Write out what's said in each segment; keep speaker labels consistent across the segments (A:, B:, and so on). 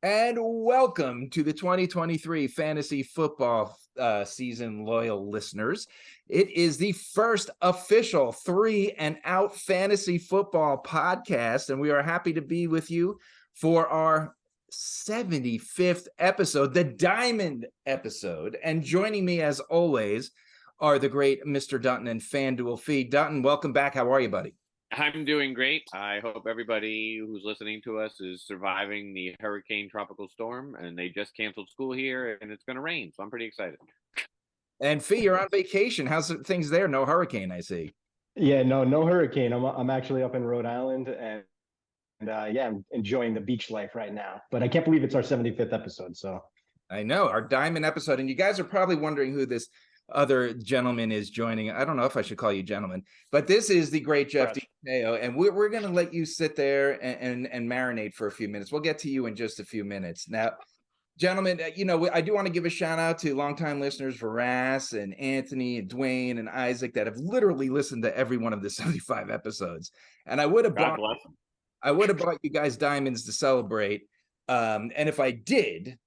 A: And welcome to the 2023 fantasy football season, loyal listeners. It is the first official 3 and Out fantasy football podcast, and we are happy to be with you for our 75th episode, the Diamond episode. And joining me, as always, are the great Mr. Dutton and FanDuel Feed. Dutton, welcome back. How are you, buddy?
B: I'm doing great. I hope everybody who's listening to us is surviving the hurricane tropical storm, and they just canceled school here and it's going to rain. So I'm pretty excited.
A: And Fee, you're on vacation. How's things there? No hurricane, I see.
C: Yeah, no hurricane. I'm actually up in Rhode Island, and I'm enjoying the beach life right now. But I can't believe it's our 75th episode. So
A: I know, our Diamond episode, and you guys are probably wondering who this other gentleman is joining. I don't know if I should call you gentlemen, but this is the great Jeff DiMatteo, and we're going to let you sit there and marinate for a few minutes. We'll get to you in just a few minutes. Now, gentlemen, I do want to give a shout out to longtime listeners, Varas and Anthony and Dwayne and Isaac, that have literally listened to every one of the 75 episodes. And I would have bought you guys diamonds to celebrate. And if I did,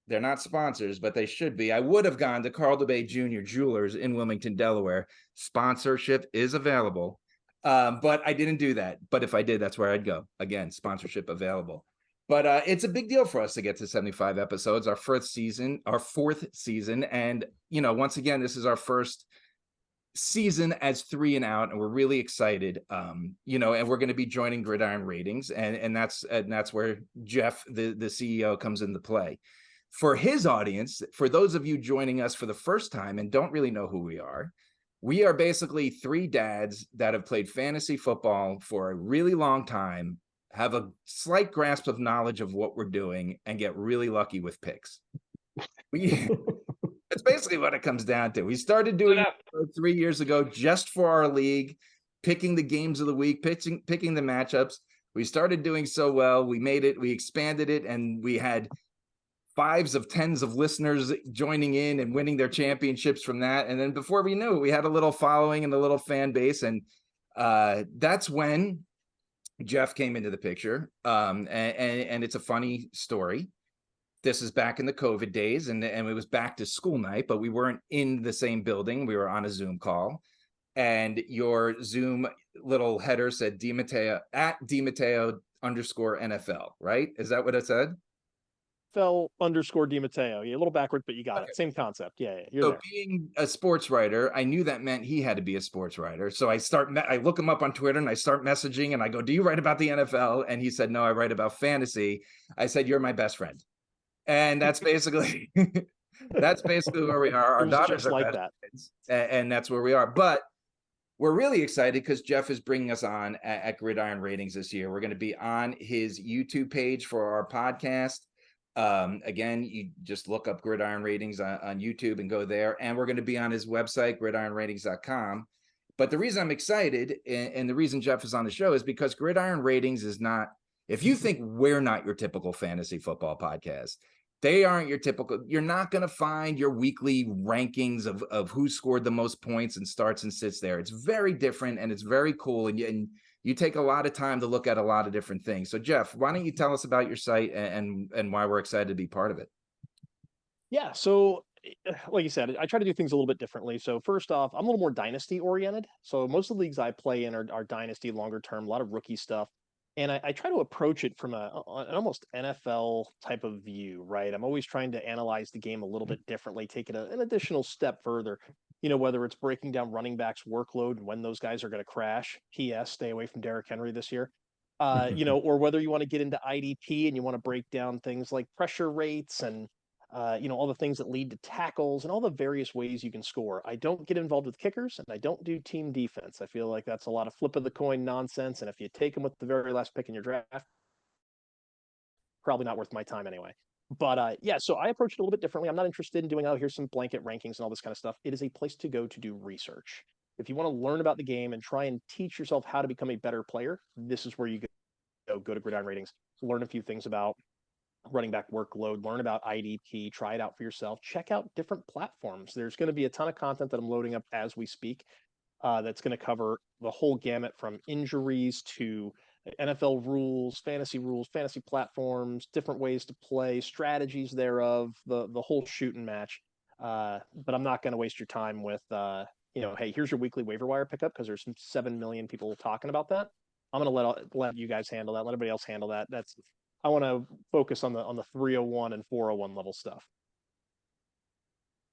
A: they're not sponsors, but they should be. I would have gone to Carl DeBay Jr. Jewelers in Wilmington, Delaware. Sponsorship is available, but I didn't do that. But if I did, that's where I'd go. Again, sponsorship available. But it's a big deal for us to get to 75 episodes, our fourth season. And, once again, this is our first season as 3 and Out, and we're really excited. And we're going to be joining Gridiron Ratings, and that's where Jeff, the CEO, comes into play. For his audience, for those of you joining us for the first time and don't really know who we are basically 3 dads that have played fantasy football for a really long time, have a slight grasp of knowledge of what we're doing, and get really lucky with picks. That's basically what it comes down to. We started doing it 3 years ago just for our league, picking the games of the week, picking the matchups. We started doing so well. We made it, we expanded it, and we had 5s of 10s of listeners joining in and winning their championships from that. And then before we knew it, we had a little following and a little fan base. And that's when Jeff came into the picture. And it's a funny story. This is back in the COVID days, and it was back to school night, but we weren't in the same building. We were on a Zoom call, and your Zoom little header said DiMatteo @DiMatteo_NFL, right? Is that what it said?
D: NFL_DiMatteo. Yeah, a little backward, but you got it. Same concept. Yeah, you're
A: so
D: there.
A: Being a sports writer, I knew that meant he had to be a sports writer. So I look him up on Twitter and I start messaging and I go, "Do you write about the NFL?" And he said, "No, I write about fantasy." I said, "You're my best friend." And that's basically where we are. Our daughters are like that, and that's where we are. But we're really excited because Jeff is bringing us on at Gridiron Ratings this year. We're going to be on his YouTube page for our podcast. Again, you just look up Gridiron Ratings on YouTube and go there. And we're going to be on his website, gridironratings.com. But the reason I'm excited and the reason Jeff is on the show is because Gridiron Ratings is not, if you think we're not your typical fantasy football podcast, they aren't your typical, you're not going to find your weekly rankings of who scored the most points and starts and sits there. It's very different and it's very cool. And you take a lot of time to look at a lot of different things. So Jeff, why don't you tell us about your site and why we're excited to be part of it?
D: Yeah. So like you said, I try to do things a little bit differently. So first off, I'm a little more dynasty oriented. So most of the leagues I play in are dynasty, longer term, a lot of rookie stuff. And I try to approach it from an almost NFL type of view, right? I'm always trying to analyze the game a little bit differently, take it an additional step further, whether it's breaking down running backs' workload and when those guys are going to crash. P.S. Stay away from Derrick Henry this year. Or whether you want to get into IDP and you want to break down things like pressure rates and all the things that lead to tackles and all the various ways you can score. I don't get involved with kickers and I don't do team defense. I feel like that's a lot of flip of the coin nonsense. And if you take them with the very last pick in your draft, probably not worth my time anyway. But so I approach it a little bit differently. I'm not interested in doing, here's some blanket rankings and all this kind of stuff. It is a place to go to do research. If you want to learn about the game and try and teach yourself how to become a better player, this is where you go to Gridiron Ratings, learn a few things about running back workload, learn about IDP, try it out for yourself, check out different platforms. There's going to be a ton of content that I'm loading up as we speak that's going to cover the whole gamut from injuries to NFL rules, fantasy platforms, different ways to play, strategies thereof, the whole shooting match. But I'm not going to waste your time with hey, here's your weekly waiver wire pickup because there's 7 million people talking about that. I'm going to let you guys handle that. Let everybody else handle that. I want to focus on the 301 and 401 level stuff.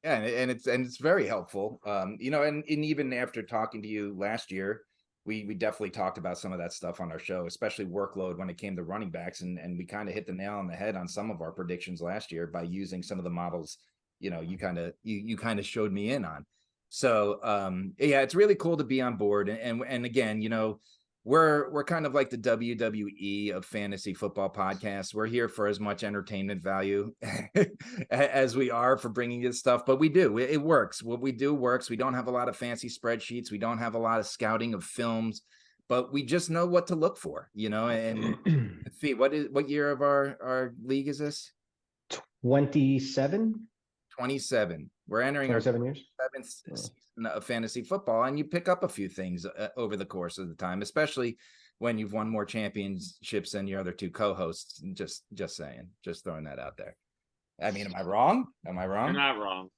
A: Yeah, and it's very helpful. And even after talking to you last year, we definitely talked about some of that stuff on our show, especially workload when it came to running backs, and we kind of hit the nail on the head on some of our predictions last year by using some of the models you kind of showed me in on. So yeah, it's really cool to be on board. And again, we're kind of like the WWE of fantasy football podcasts. We're here for as much entertainment value as we are for bringing you stuff, but it works. What we do works. We don't have a lot of fancy spreadsheets. We don't have a lot of scouting of films, but we just know what to look for, and what year of our league is this?
C: 27.
A: 27. We're entering our
C: 27 years.
A: 7th season of fantasy football, and you pick up a few things over the course of the time, especially when you've won more championships than your other two co-hosts. Just saying, just throwing that out there. I mean, am I wrong?
B: You're not wrong.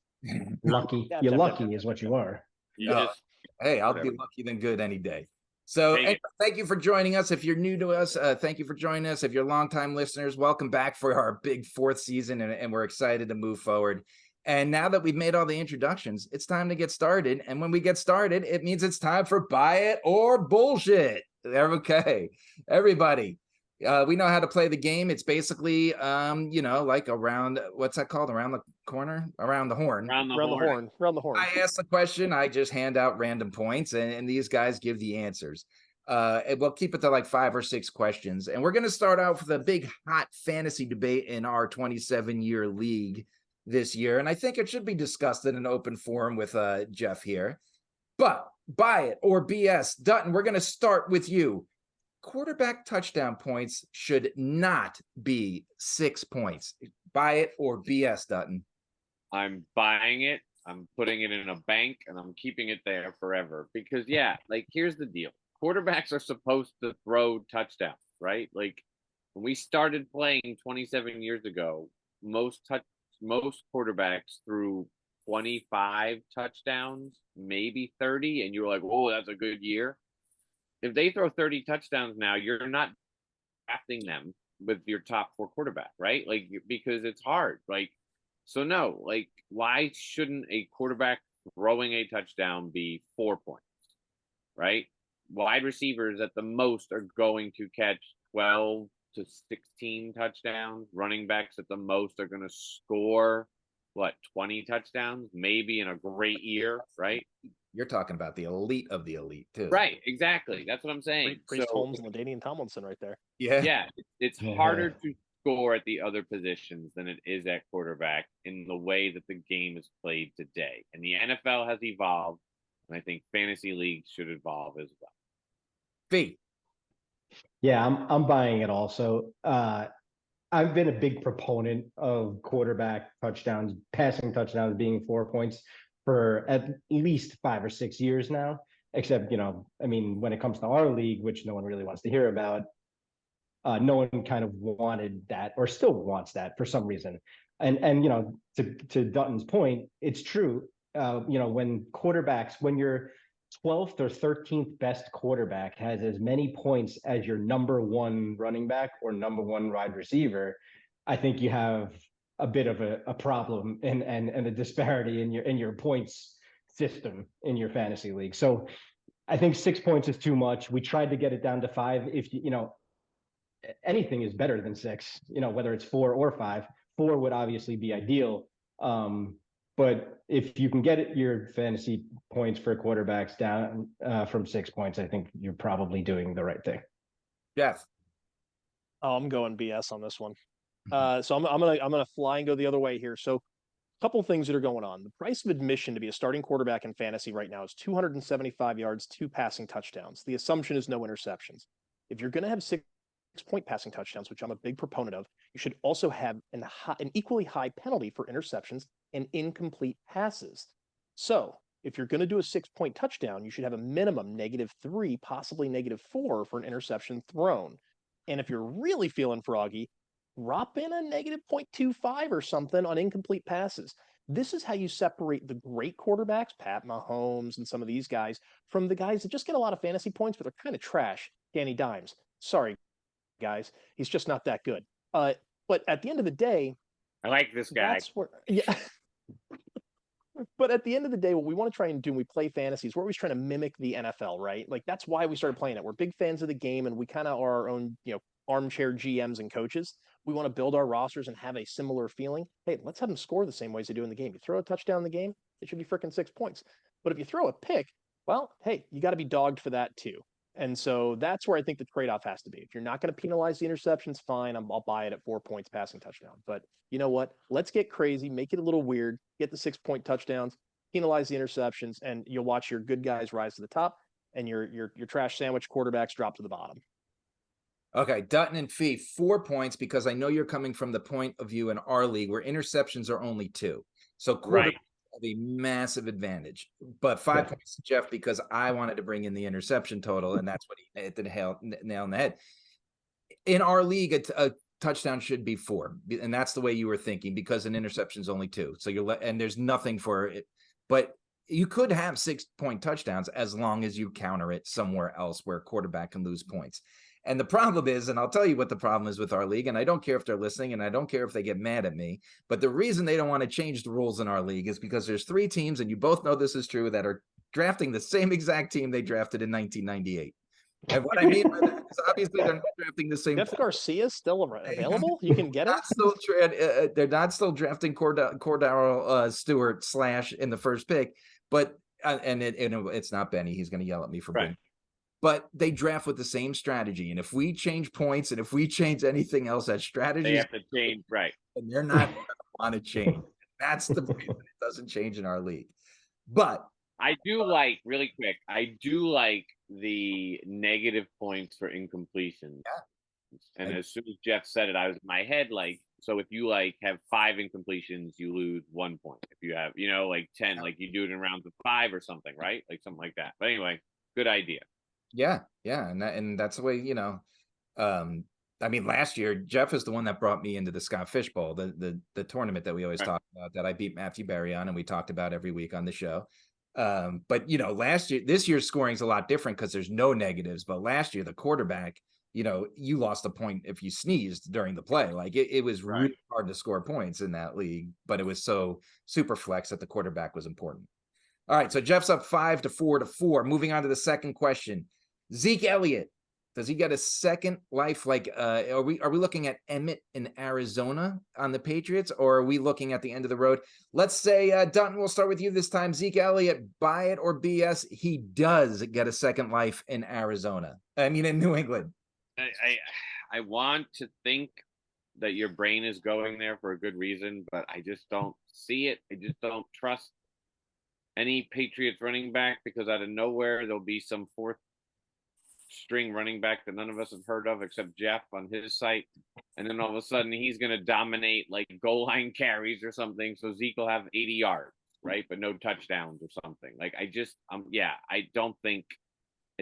C: Lucky. You're lucky is what you are.
A: Hey, I'll be lucky than good any day. So thank you for joining us. If you're new to us, thank you for joining us. If you're longtime listeners, welcome back for our big 4th season, and we're excited to move forward. And now that we've made all the introductions, it's time to get started. And when we get started, it means it's time for Buy It or Bullshit. Okay, everybody, we know how to play the game. It's basically, like around, what's that called? Around the corner? Around the horn.
D: Around the horn.
A: I ask the question, I just hand out random points, and these guys give the answers. And we'll keep it to like 5 or 6 questions. And we're going to start out with a big hot fantasy debate in our 27-year league this year, and I think it should be discussed in an open forum with Jeff here. But buy it or BS. Dutton, we're going to start with you. Quarterback touchdown points should not be 6 points. Buy it or BS, Dutton.
B: I'm buying it. I'm putting it in a bank, and I'm keeping it there forever. Because, here's the deal. Quarterbacks are supposed to throw touchdowns, right? Like, when we started playing 27 years ago, most quarterbacks threw 25 touchdowns, maybe 30, and you were like, "Whoa, that's a good year." If they throw 30 touchdowns now, you're not drafting them with your top 4 quarterback, right? Like, because it's hard. Like, so no, like, why shouldn't a quarterback throwing a touchdown be 4 points, right? Wide receivers at the most are going to catch 12 to 16 touchdowns. Running backs at the most are going to score 20 touchdowns, maybe in a great year, right?
A: You're talking about the elite of the elite too.
B: Right, exactly. That's what I'm saying.
D: Priest Holmes and LaDainian Tomlinson right there.
B: Yeah, it's harder to score at the other positions than it is at quarterback in the way that the game is played today. And the NFL has evolved, and I think fantasy leagues should evolve as well.
A: B.
C: Yeah, I'm buying it also. I've been a big proponent of quarterback touchdowns, passing touchdowns being 4 points for at least 5 or 6 years now. Except, when it comes to our league, which no one really wants to hear about, no one kind of wanted that or still wants that for some reason. And to Dutton's point, it's true. When your 12th or 13th best quarterback has as many points as your number 1 running back or number 1 wide receiver, I think you have a bit of a problem and a disparity in your points system in your fantasy league. So I think 6 points is too much. We tried to get it down to 5. If anything is better than 6, whether it's 4 or 5. 4 would obviously be ideal. But if you can get your fantasy points for quarterbacks down from 6 points, I think you're probably doing the right thing.
A: Jeff.
D: Oh, I'm going BS on this one. So I'm gonna fly and go the other way here. So, a couple of things that are going on. The price of admission to be a starting quarterback in fantasy right now is 275 yards, 2 passing touchdowns. The assumption is no interceptions. If you're going to have 6-point passing touchdowns, which I'm a big proponent of, you should also have an equally high penalty for interceptions and incomplete passes. So if you're going to do a 6-point touchdown, you should have a minimum -3, possibly -4 for an interception thrown. And if you're really feeling froggy, drop in a -0.25 or something on incomplete passes. This is how you separate the great quarterbacks, Pat Mahomes and some of these guys, from the guys that just get a lot of fantasy points, but they're kind of trash. Danny Dimes. Sorry, guys. He's just not that good. But at the end of the day,
B: I like this guy.
D: that's where, yeah. But at the end of the day, what we want to try and do when we play fantasies, we're always trying to mimic the NFL, right? Like that's why we started playing it. We're big fans of the game, and we kind of are our own, armchair GMs and coaches. We want to build our rosters and have a similar feeling. Hey, let's have them score the same ways they do in the game. You throw a touchdown in the game, it should be freaking 6 points. But if you throw a pick, well, hey, you got to be dogged for that too. And so that's where I think the trade-off has to be. If you're not going to penalize the interceptions, fine, I'll buy it at 4 points passing touchdown. But you know what? Let's get crazy, make it a little weird, get the 6-point touchdowns, penalize the interceptions, and you'll watch your good guys rise to the top and your trash sandwich quarterbacks drop to the bottom.
A: Okay, Dutton and Fee, 4 points, because I know you're coming from the point of view in our league where interceptions are only 2. So quarterbacks have a massive advantage. But 5 points to Jeff because I wanted to bring in the interception total, and that's what he hit the nail on the head. In our league, a touchdown should be 4, and that's the way you were thinking, because an interception is only 2. So and there's nothing for it. But you could have 6-point touchdowns as long as you counter it somewhere else where a quarterback can lose points. And the problem is, and I'll tell you what the problem is with our league, and I don't care if they're listening, and I don't care if they get mad at me, but the reason they don't want to change the rules in our league is because there's 3 teams, and you both know this is true, that are drafting the same exact team they drafted in 1998. And what I mean by that is obviously they're not drafting the same.
D: Jeff Garcia is still available? You can get it?
A: They're not still drafting Cordaro Stewart / in the first pick, but it's not Benny. He's going to yell at me for bringing. But they draft with the same strategy. And if we change points and if we change anything else, that strategy,
B: they have to change, right?
A: And they're not going to want to change. That's the reason it doesn't change in our league. But
B: I do like, really quick, I do like the negative points for incompletion. Yeah. And as soon as Jeff said it, I was in my head like, so if you have 5 incompletions, you lose 1 point. If you have, 10, like you do it in rounds of 5 or something, right? Like something like that. But anyway, good idea.
A: Yeah, and that's the way, I mean, last year Jeff is the one that brought me into the Scott Fish Bowl, the tournament that we always talk about, that I beat Matthew Berry on, and we talked about every week on the show. But this year's scoring is a lot different because there's no negatives. But last year, the quarterback, you lost a point if you sneezed during the play. Like it was really hard to score points in that league, but it was so super flex that the quarterback was important. All right, so Jeff's up 5-4. Moving on to the second question. Zeke Elliott, does he get a second life? Are we looking at Emmett in Arizona on the Patriots, or are we looking at the end of the road? Let's say, Dutton, we'll start with you this time. Zeke Elliott, buy it or BS? He does get a second life in Arizona. I mean, in New England.
B: I want to think that your brain is going there for a good reason, but I just don't see it. I just don't trust any Patriots running back, because out of nowhere there'll be some 4th string running back that none of us have heard of except Jeff on his site, and then all of a sudden he's going to dominate like goal line carries or something, so Zeke will have 80 yards, right, but no touchdowns or something. Like I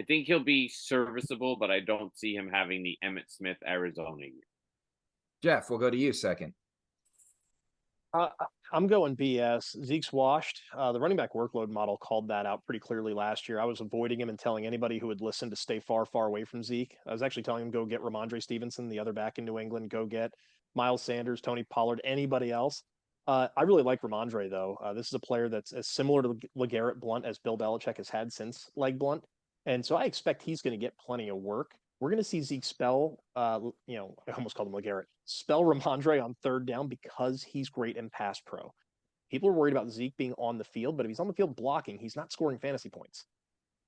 B: think he'll be serviceable, but I don't see him having the Emmitt Smith Arizona year.
A: Jeff, we'll go to you second.
D: I'm going BS. Zeke's washed. The running back workload model called that out pretty clearly last year. I was avoiding him and telling anybody who would listen to stay far, far away from Zeke. I was actually telling him go get Ramondre Stevenson, the other back in New England. Go get Miles Sanders, Tony Pollard, anybody else. I really like Ramondre, though. This is a player that's as similar to LeGarrette Blount as Bill Belichick has had since Leg Blount. And so I expect he's going to get plenty of work. We're going to see Zeke spell, I almost called him LeGarrette, spell Ramondre on 3rd down because he's great in pass pro. People are worried about Zeke being on the field, but if he's on the field blocking, he's not scoring fantasy points.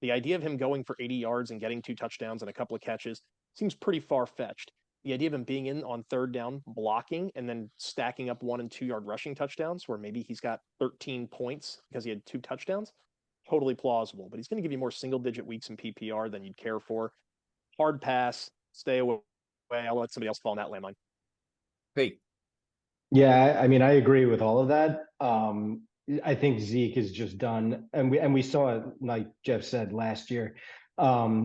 D: The idea of him going for 80 yards and getting 2 touchdowns and a couple of catches seems pretty far-fetched. The idea of him being in on 3rd down blocking and then stacking up 1 and 2 yard rushing touchdowns, where maybe he's got 13 points because he had 2 touchdowns, totally plausible. But he's going to give you more single-digit weeks in PPR than you'd care for. Hard pass, stay away. I'll let somebody else fall in that landmine.
A: Hey.
C: Yeah, I mean, I agree with all of that. I think Zeke is just done, and we saw it, like Jeff said last year.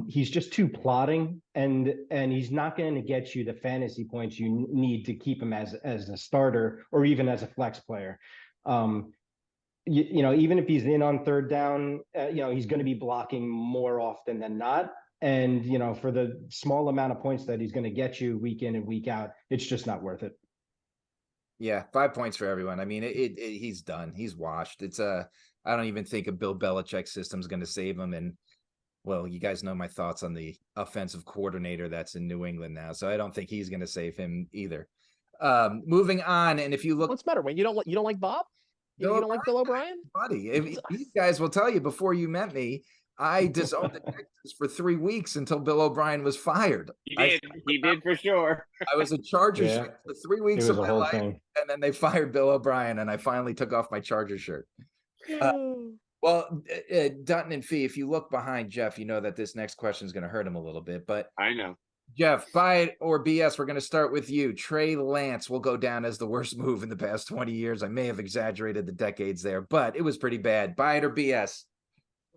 C: He's just too plotting, and he's not going to get you the fantasy points you need to keep him as a starter or even as a flex player. You know, even if he's in on third down, you know, he's going to be blocking more often than not. And, you know, for the small amount of points that he's going to get you week in and week out, it's just not worth it.
A: Yeah, 5 points for everyone. I mean, he's done. He's washed. I don't even think a Bill Belichick system is going to save him. And well, you guys know my thoughts on the offensive coordinator that's in New England now, so I don't think he's going to save him either. Moving on, and if you look,
D: What's the matter? Wayne, you don't like Bob? You don't like Bill O'Brien?
A: buddy, if these guys will tell you before you met me, I disowned the Texans for 3 weeks until Bill O'Brien was fired.
B: He did for sure.
A: I was a Chargers
C: Yeah.
A: fan for 3 weeks
C: It
A: of
C: was
A: my
C: a whole
A: life,
C: thing.
A: and then they fired Bill O'Brien, and I finally took off my Charger shirt. Well, Dutton and Fee, if you look behind Jeff, you know that this next question is going to hurt him a little bit. But
B: I know.
A: Jeff, buy it or BS, we're going to start with you. Trey Lance will go down as the worst move in the past 20 years. I may have exaggerated the decades there, but it was pretty bad. Buy it or BS?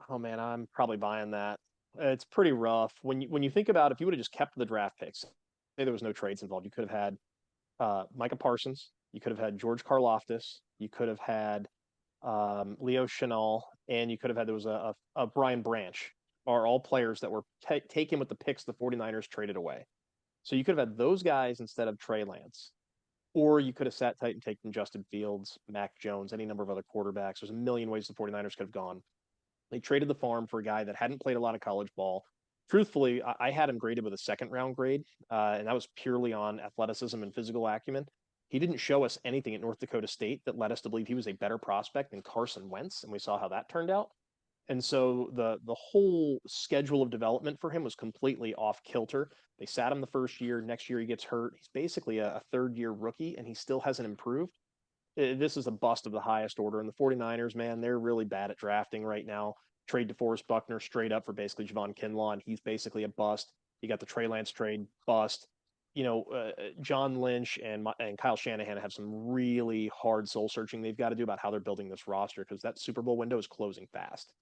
D: Oh man, I'm probably buying that. It's pretty rough when you think about if you would have just kept the draft picks. Say there was no trades involved, you could have had Micah Parsons, you could have had George Karlaftis, you could have had Leo Chenal, and you could have had there was a Brian Branch. Are all players that were taken with the picks the 49ers traded away. So you could have had those guys instead of Trey Lance. Or you could have sat tight and taken Justin Fields, Mac Jones, any number of other quarterbacks. There's a million ways the 49ers could have gone. They traded the farm for a guy that hadn't played a lot of college ball. Truthfully, I had him graded with a second round grade, and that was purely on athleticism and physical acumen. He didn't show us anything at North Dakota State that led us to believe he was a better prospect than Carson Wentz, and we saw how that turned out. And so the whole schedule of development for him was completely off kilter. They sat him the first year. Next year he gets hurt. He's basically a third-year rookie, and he still hasn't improved. This is a bust of the highest order. And the 49ers, man, they're really bad at drafting right now. Trade DeForest Buckner straight up for basically Javon Kinlaw, and he's basically a bust. You got the Trey Lance trade, bust. You know, John Lynch and Kyle Shanahan have some really hard soul searching they've got to do about how they're building this roster because that Super Bowl window is closing fast.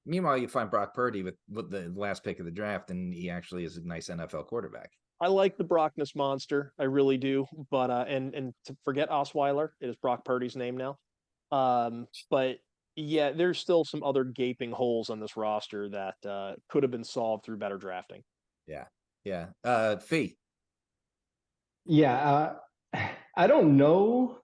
A: Meanwhile, you find Brock Purdy with the last pick of the draft, and he actually is a nice NFL quarterback.
D: I like the Brockness monster, I really do. But and to forget Osweiler, it is Brock Purdy's name now. But yeah, there's still some other gaping holes on this roster that could have been solved through better drafting.
A: Yeah. Fee.
C: Yeah, I don't know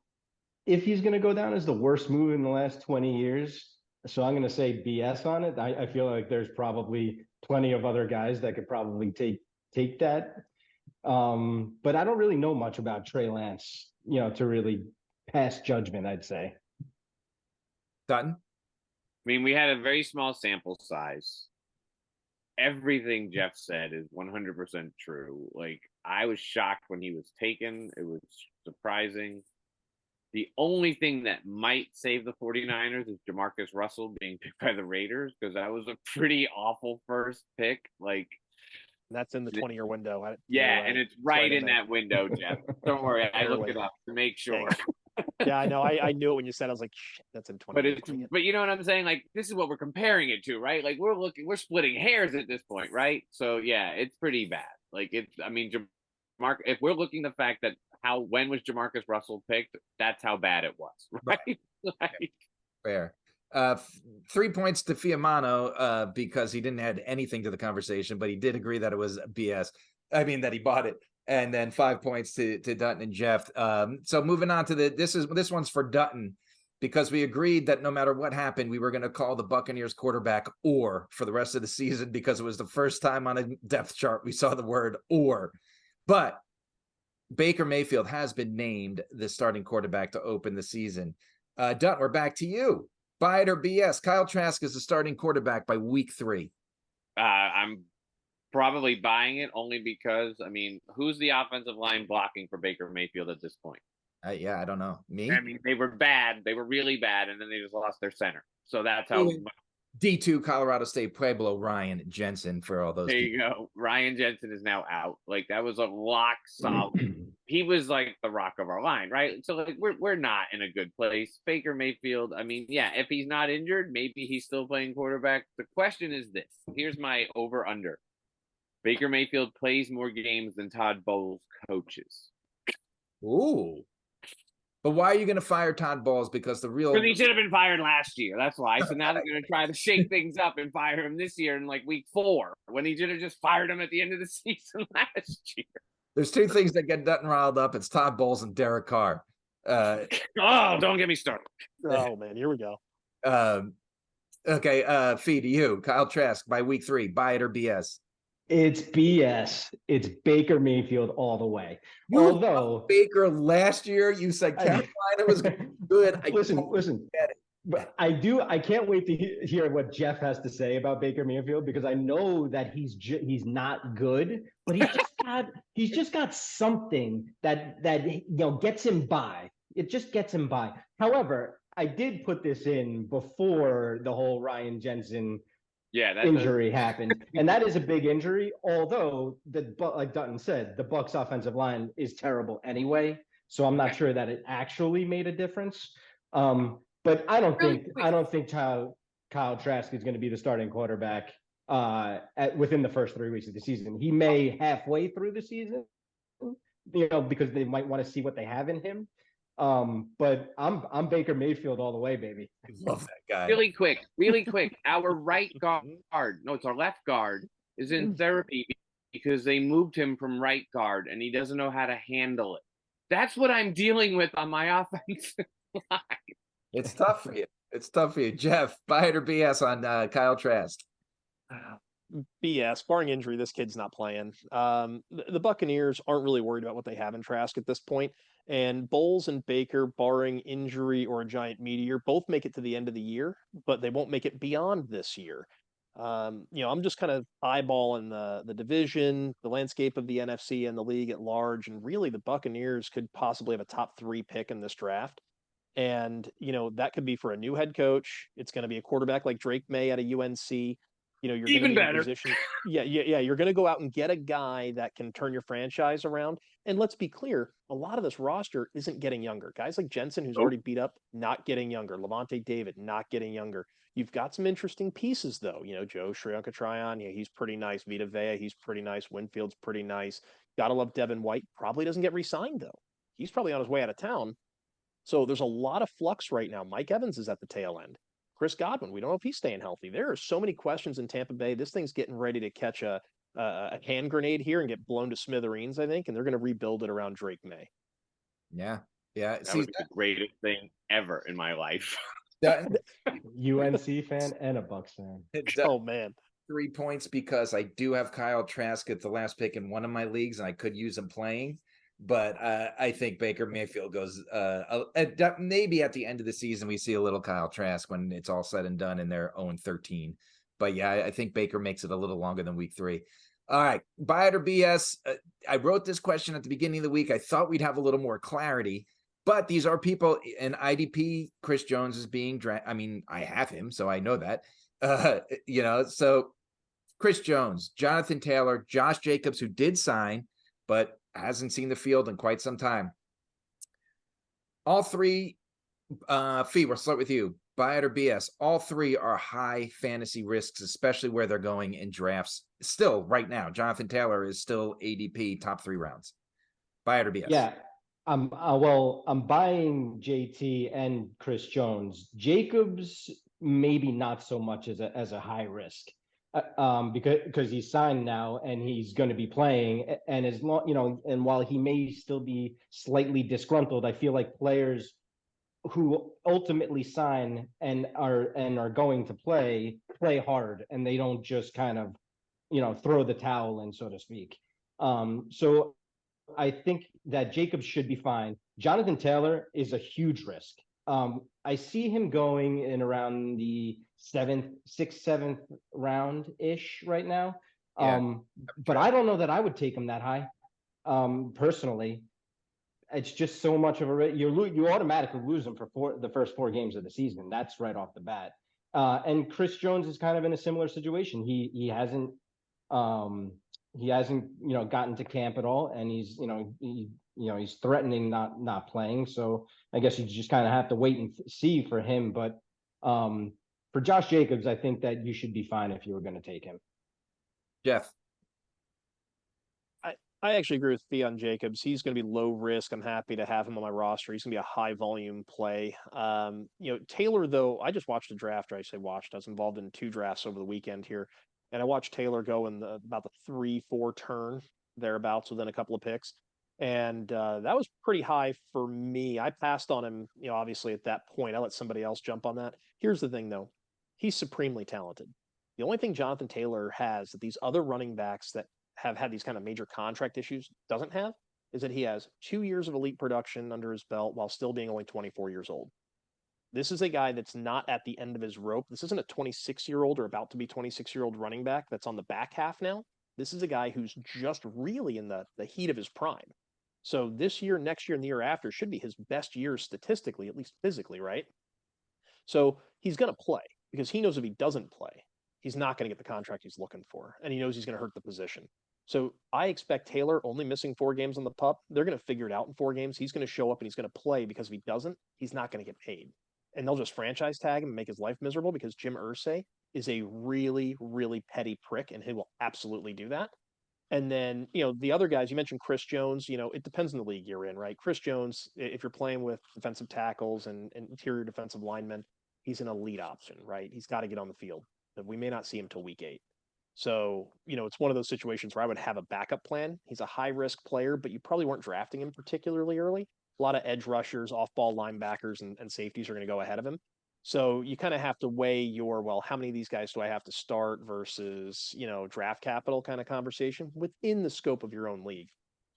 C: if he's going to go down as the worst move in the last 20 years. So I'm going to say BS on it. I feel like there's probably plenty of other guys that could probably take that. But I don't really know much about Trey Lance, you know, to really pass judgment, I'd say.
A: Dutton?
B: I mean, we had a very small sample size. Everything Jeff said is 100% true. Like, I was shocked when he was taken. It was surprising. The only thing that might save the 49ers is Jamarcus Russell being picked by the Raiders, because that was a pretty awful first pick. Like,
D: that's in the 20-year window.
B: Yeah, and it's right in that window, Jeff. Don't worry, I looked it up to make sure.
D: Yeah, I know. I knew it when you said. I was like, shit, that's in 20.
B: But you know what I'm saying? Like, this is what we're comparing it to, right? Like, we're splitting hairs at this point, right? So yeah, it's pretty bad. Like, if we're looking at the fact that when was Jamarcus Russell picked, that's how bad it was, right? Like,
A: fair. 3 points to Fiamano because he didn't add anything to the conversation, but he did agree that it was BS. I mean, that he bought it. And then 5 points to Dutton and Jeff. So moving on to this one's for Dutton, because we agreed that no matter what happened, we were going to call the Buccaneers quarterback or for the rest of the season, because it was the first time on a depth chart we saw the word or. But Baker Mayfield has been named the starting quarterback to open the season. Dutton, we're back to you. Buy it or BS? Kyle Trask is the starting quarterback by week 3.
B: I'm probably buying it only because, I mean, who's the offensive line blocking for Baker Mayfield at this point?
A: Yeah, I don't know. Me?
B: I mean, they were bad. They were really bad, and then they just lost their center. So that's how
A: D2 Colorado State Pueblo Ryan Jensen for all those
B: There
A: people.
B: you go. Ryan Jensen is now out. Like that was a lock solid. He was like the rock of our line, right? So like we're not in a good place. Baker Mayfield, I mean, yeah, if he's not injured, maybe he's still playing quarterback. The question is this. Here's my over under. Baker Mayfield plays more games than Todd Bowles coaches.
A: Ooh. But why are you going to fire Todd Bowles? Because the real
B: Because he should have been fired last year. That's why. So now they're going to try to shake things up and fire him this year in like week 4 when he should have just fired him at the end of the season last year.
A: there's two things that get Dutton riled up. It's Todd Bowles and Derek Carr.
B: Oh, don't get me started.
D: Oh man, here we go.
A: Okay, Fee, to you, Kyle Trask by week 3, buy it or BS.
C: It's BS. It's Baker Mayfield all the way.
A: You
C: Although
A: Baker last year, you said Carolina was good.
C: listen.
A: get it.
C: But I can't wait to hear what Jeff has to say about Baker Mayfield, because I know that he's not good, but he's just got something that gets him by. It just gets him by. However, I did put this in before the whole Ryan Jensen injury happened, and that is a big injury. Although like Dutton said, the Bucs offensive line is terrible anyway, so I'm not sure that it actually made a difference. But I don't think Kyle Trask is going to be the starting quarterback within the first 3 weeks of the season. He may halfway through the season, because they might want to see what they have in him. But I'm Baker Mayfield all the way, baby.
A: I love that guy.
B: Really quick. Our right guard, no, it's our left guard, is in therapy because they moved him from right guard and he doesn't know how to handle it. That's what I'm dealing with on my offensive line.
A: It's tough for you. Jeff, buy it or BS on Kyle Trask.
D: BS, barring injury, this kid's not playing. The Buccaneers aren't really worried about what they have in Trask at this point. And Bowles and Baker, barring injury or a giant meteor, both make it to the end of the year, but they won't make it beyond this year. I'm just kind of eyeballing the division, the landscape of the NFC and the league at large, and really the Buccaneers could possibly have a top 3 pick in this draft. And, that could be for a new head coach. It's going to be a quarterback like Drake May at a UNC. You're
B: even better.
D: Yeah. You're going to go out and get a guy that can turn your franchise around. And let's be clear, a lot of this roster isn't getting younger. Guys like Jensen, who's already beat up, not getting younger. Levante David, not getting younger. You've got some interesting pieces, though. Joe Shrionka-Tryon, he's pretty nice. Vita Vea, he's pretty nice. Winfield's pretty nice. Gotta love Devin White. Probably doesn't get re-signed, though. He's probably on his way out of town. So there's a lot of flux right now. Mike Evans is at the tail end. Chris Godwin, we don't know if he's staying healthy. There are so many questions in Tampa Bay. This thing's getting ready to catch a hand grenade here and get blown to smithereens, I think, and they're going to rebuild it around Drake May.
A: Yeah.
B: That would be the greatest thing ever in my life.
C: UNC fan and a Bucs fan.
D: Oh, man.
A: 3 points because I do have Kyle Trask at the last pick in one of my leagues, and I could use him playing. But I think Baker Mayfield goes maybe at the end of the season, we see a little Kyle Trask when it's all said and done and they're 0-13. But yeah, I think Baker makes it a little longer than week 3. All right, buy it or BS. I wrote this question at the beginning of the week. I thought we'd have a little more clarity, but these are people in IDP. Chris Jones is being I mean, I have him, so I know that. So Chris Jones, Jonathan Taylor, Josh Jacobs, who did sign, but hasn't seen the field in quite some time. All 3, Fee, we'll start with you. Buy it or BS. All 3 are high fantasy risks, especially where they're going in drafts. Still, right now, Jonathan Taylor is still ADP top 3 rounds. Buy it or BS.
C: Yeah, I'm buying JT and Chris Jones. Jacobs maybe not so much as a high risk. Because he's signed now and he's going to be playing, and as long and while he may still be slightly disgruntled, I feel like players who ultimately sign and are going to play hard, and they don't just kind of throw the towel in, so to speak. So I think that Jacobs should be fine. Jonathan Taylor is a huge risk. I see him going in around the 6th, 7th round ish right now. But I don't know that I would take him that high. Personally, it's just so much of a you automatically lose him for the first 4 games of the season. That's right off the bat. And Chris Jones is kind of in a similar situation. He hasn't gotten to camp at all, and he's threatening not playing. So I guess you just kind of have to wait and see for him. But for Josh Jacobs, I think that you should be fine if you were going to take him.
A: Jeff.
D: I actually agree with Theon Jacobs. He's going to be low risk. I'm happy to have him on my roster. He's going to be a high volume play. Taylor, though, I just watched a draft. Or I say watched. I was involved in 2 drafts over the weekend here, and I watched Taylor go in about the 3-4 turn thereabouts within a couple of picks, and that was pretty high for me. I passed on him. Obviously at that point, I let somebody else jump on that. Here's the thing, though. He's supremely talented. The only thing Jonathan Taylor has that these other running backs that have had these kind of major contract issues doesn't have is that he has 2 years of elite production under his belt while still being only 24 years old. This is a guy that's not at the end of his rope. This isn't a 26-year-old or about to be 26-year-old running back that's on the back half now. This is a guy who's just really in the heat of his prime. So this year, next year, and the year after should be his best years statistically, at least physically, right? So he's going to play because he knows if he doesn't play, he's not going to get the contract he's looking for, and he knows he's going to hurt the position. So I expect Taylor only missing 4 games on the pup. They're going to figure it out in 4 games. He's going to show up and he's going to play, because if he doesn't, he's not going to get paid. And they'll just franchise tag him and make his life miserable, because Jim Irsay is a really, really petty prick, and he will absolutely do that. And then, the other guys, you mentioned Chris Jones, it depends on the league you're in, right? Chris Jones, if you're playing with defensive tackles and interior defensive linemen, he's an elite option, right? He's got to get on the field. But we may not see him till week 8. So, it's one of those situations where I would have a backup plan. He's a high risk player, but you probably weren't drafting him particularly early. A lot of edge rushers, off ball linebackers, and safeties are going to go ahead of him. So you kind of have to weigh how many of these guys do I have to start versus, draft capital kind of conversation within the scope of your own league.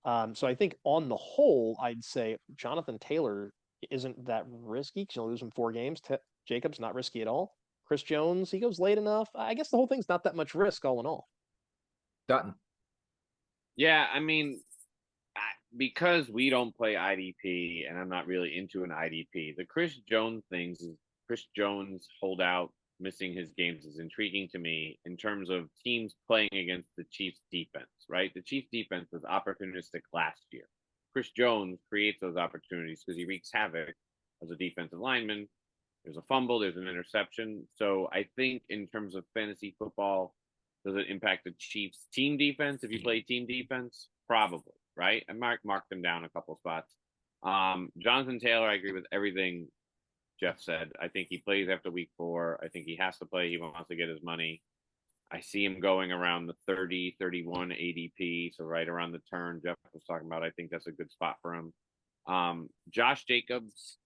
D: So I think on the whole, I'd say Jonathan Taylor isn't that risky because you'll lose him 4 games. Jacobs, not risky at all. Chris Jones, he goes late enough. I guess the whole thing's not that much risk all in all.
A: Dutton.
B: Yeah, I mean, because we don't play IDP and I'm not really into an IDP, the Chris Jones Chris Jones holdout, missing his games is intriguing to me in terms of teams playing against the Chiefs defense, right? The Chiefs defense was opportunistic last year. Chris Jones creates those opportunities because he wreaks havoc as a defensive lineman. There's a fumble, there's an interception. So I think in terms of fantasy football, does it impact the Chiefs team defense if you play team defense? Probably, right? And marked them down a couple spots. Jonathan Taylor, I agree with everything Jeff said. I think he plays after week 4. I think he has to play. He wants to get his money. I see him going around the 30, 31 ADP, so right around the turn Jeff was talking about. I think that's a good spot for him. Josh Jacobs,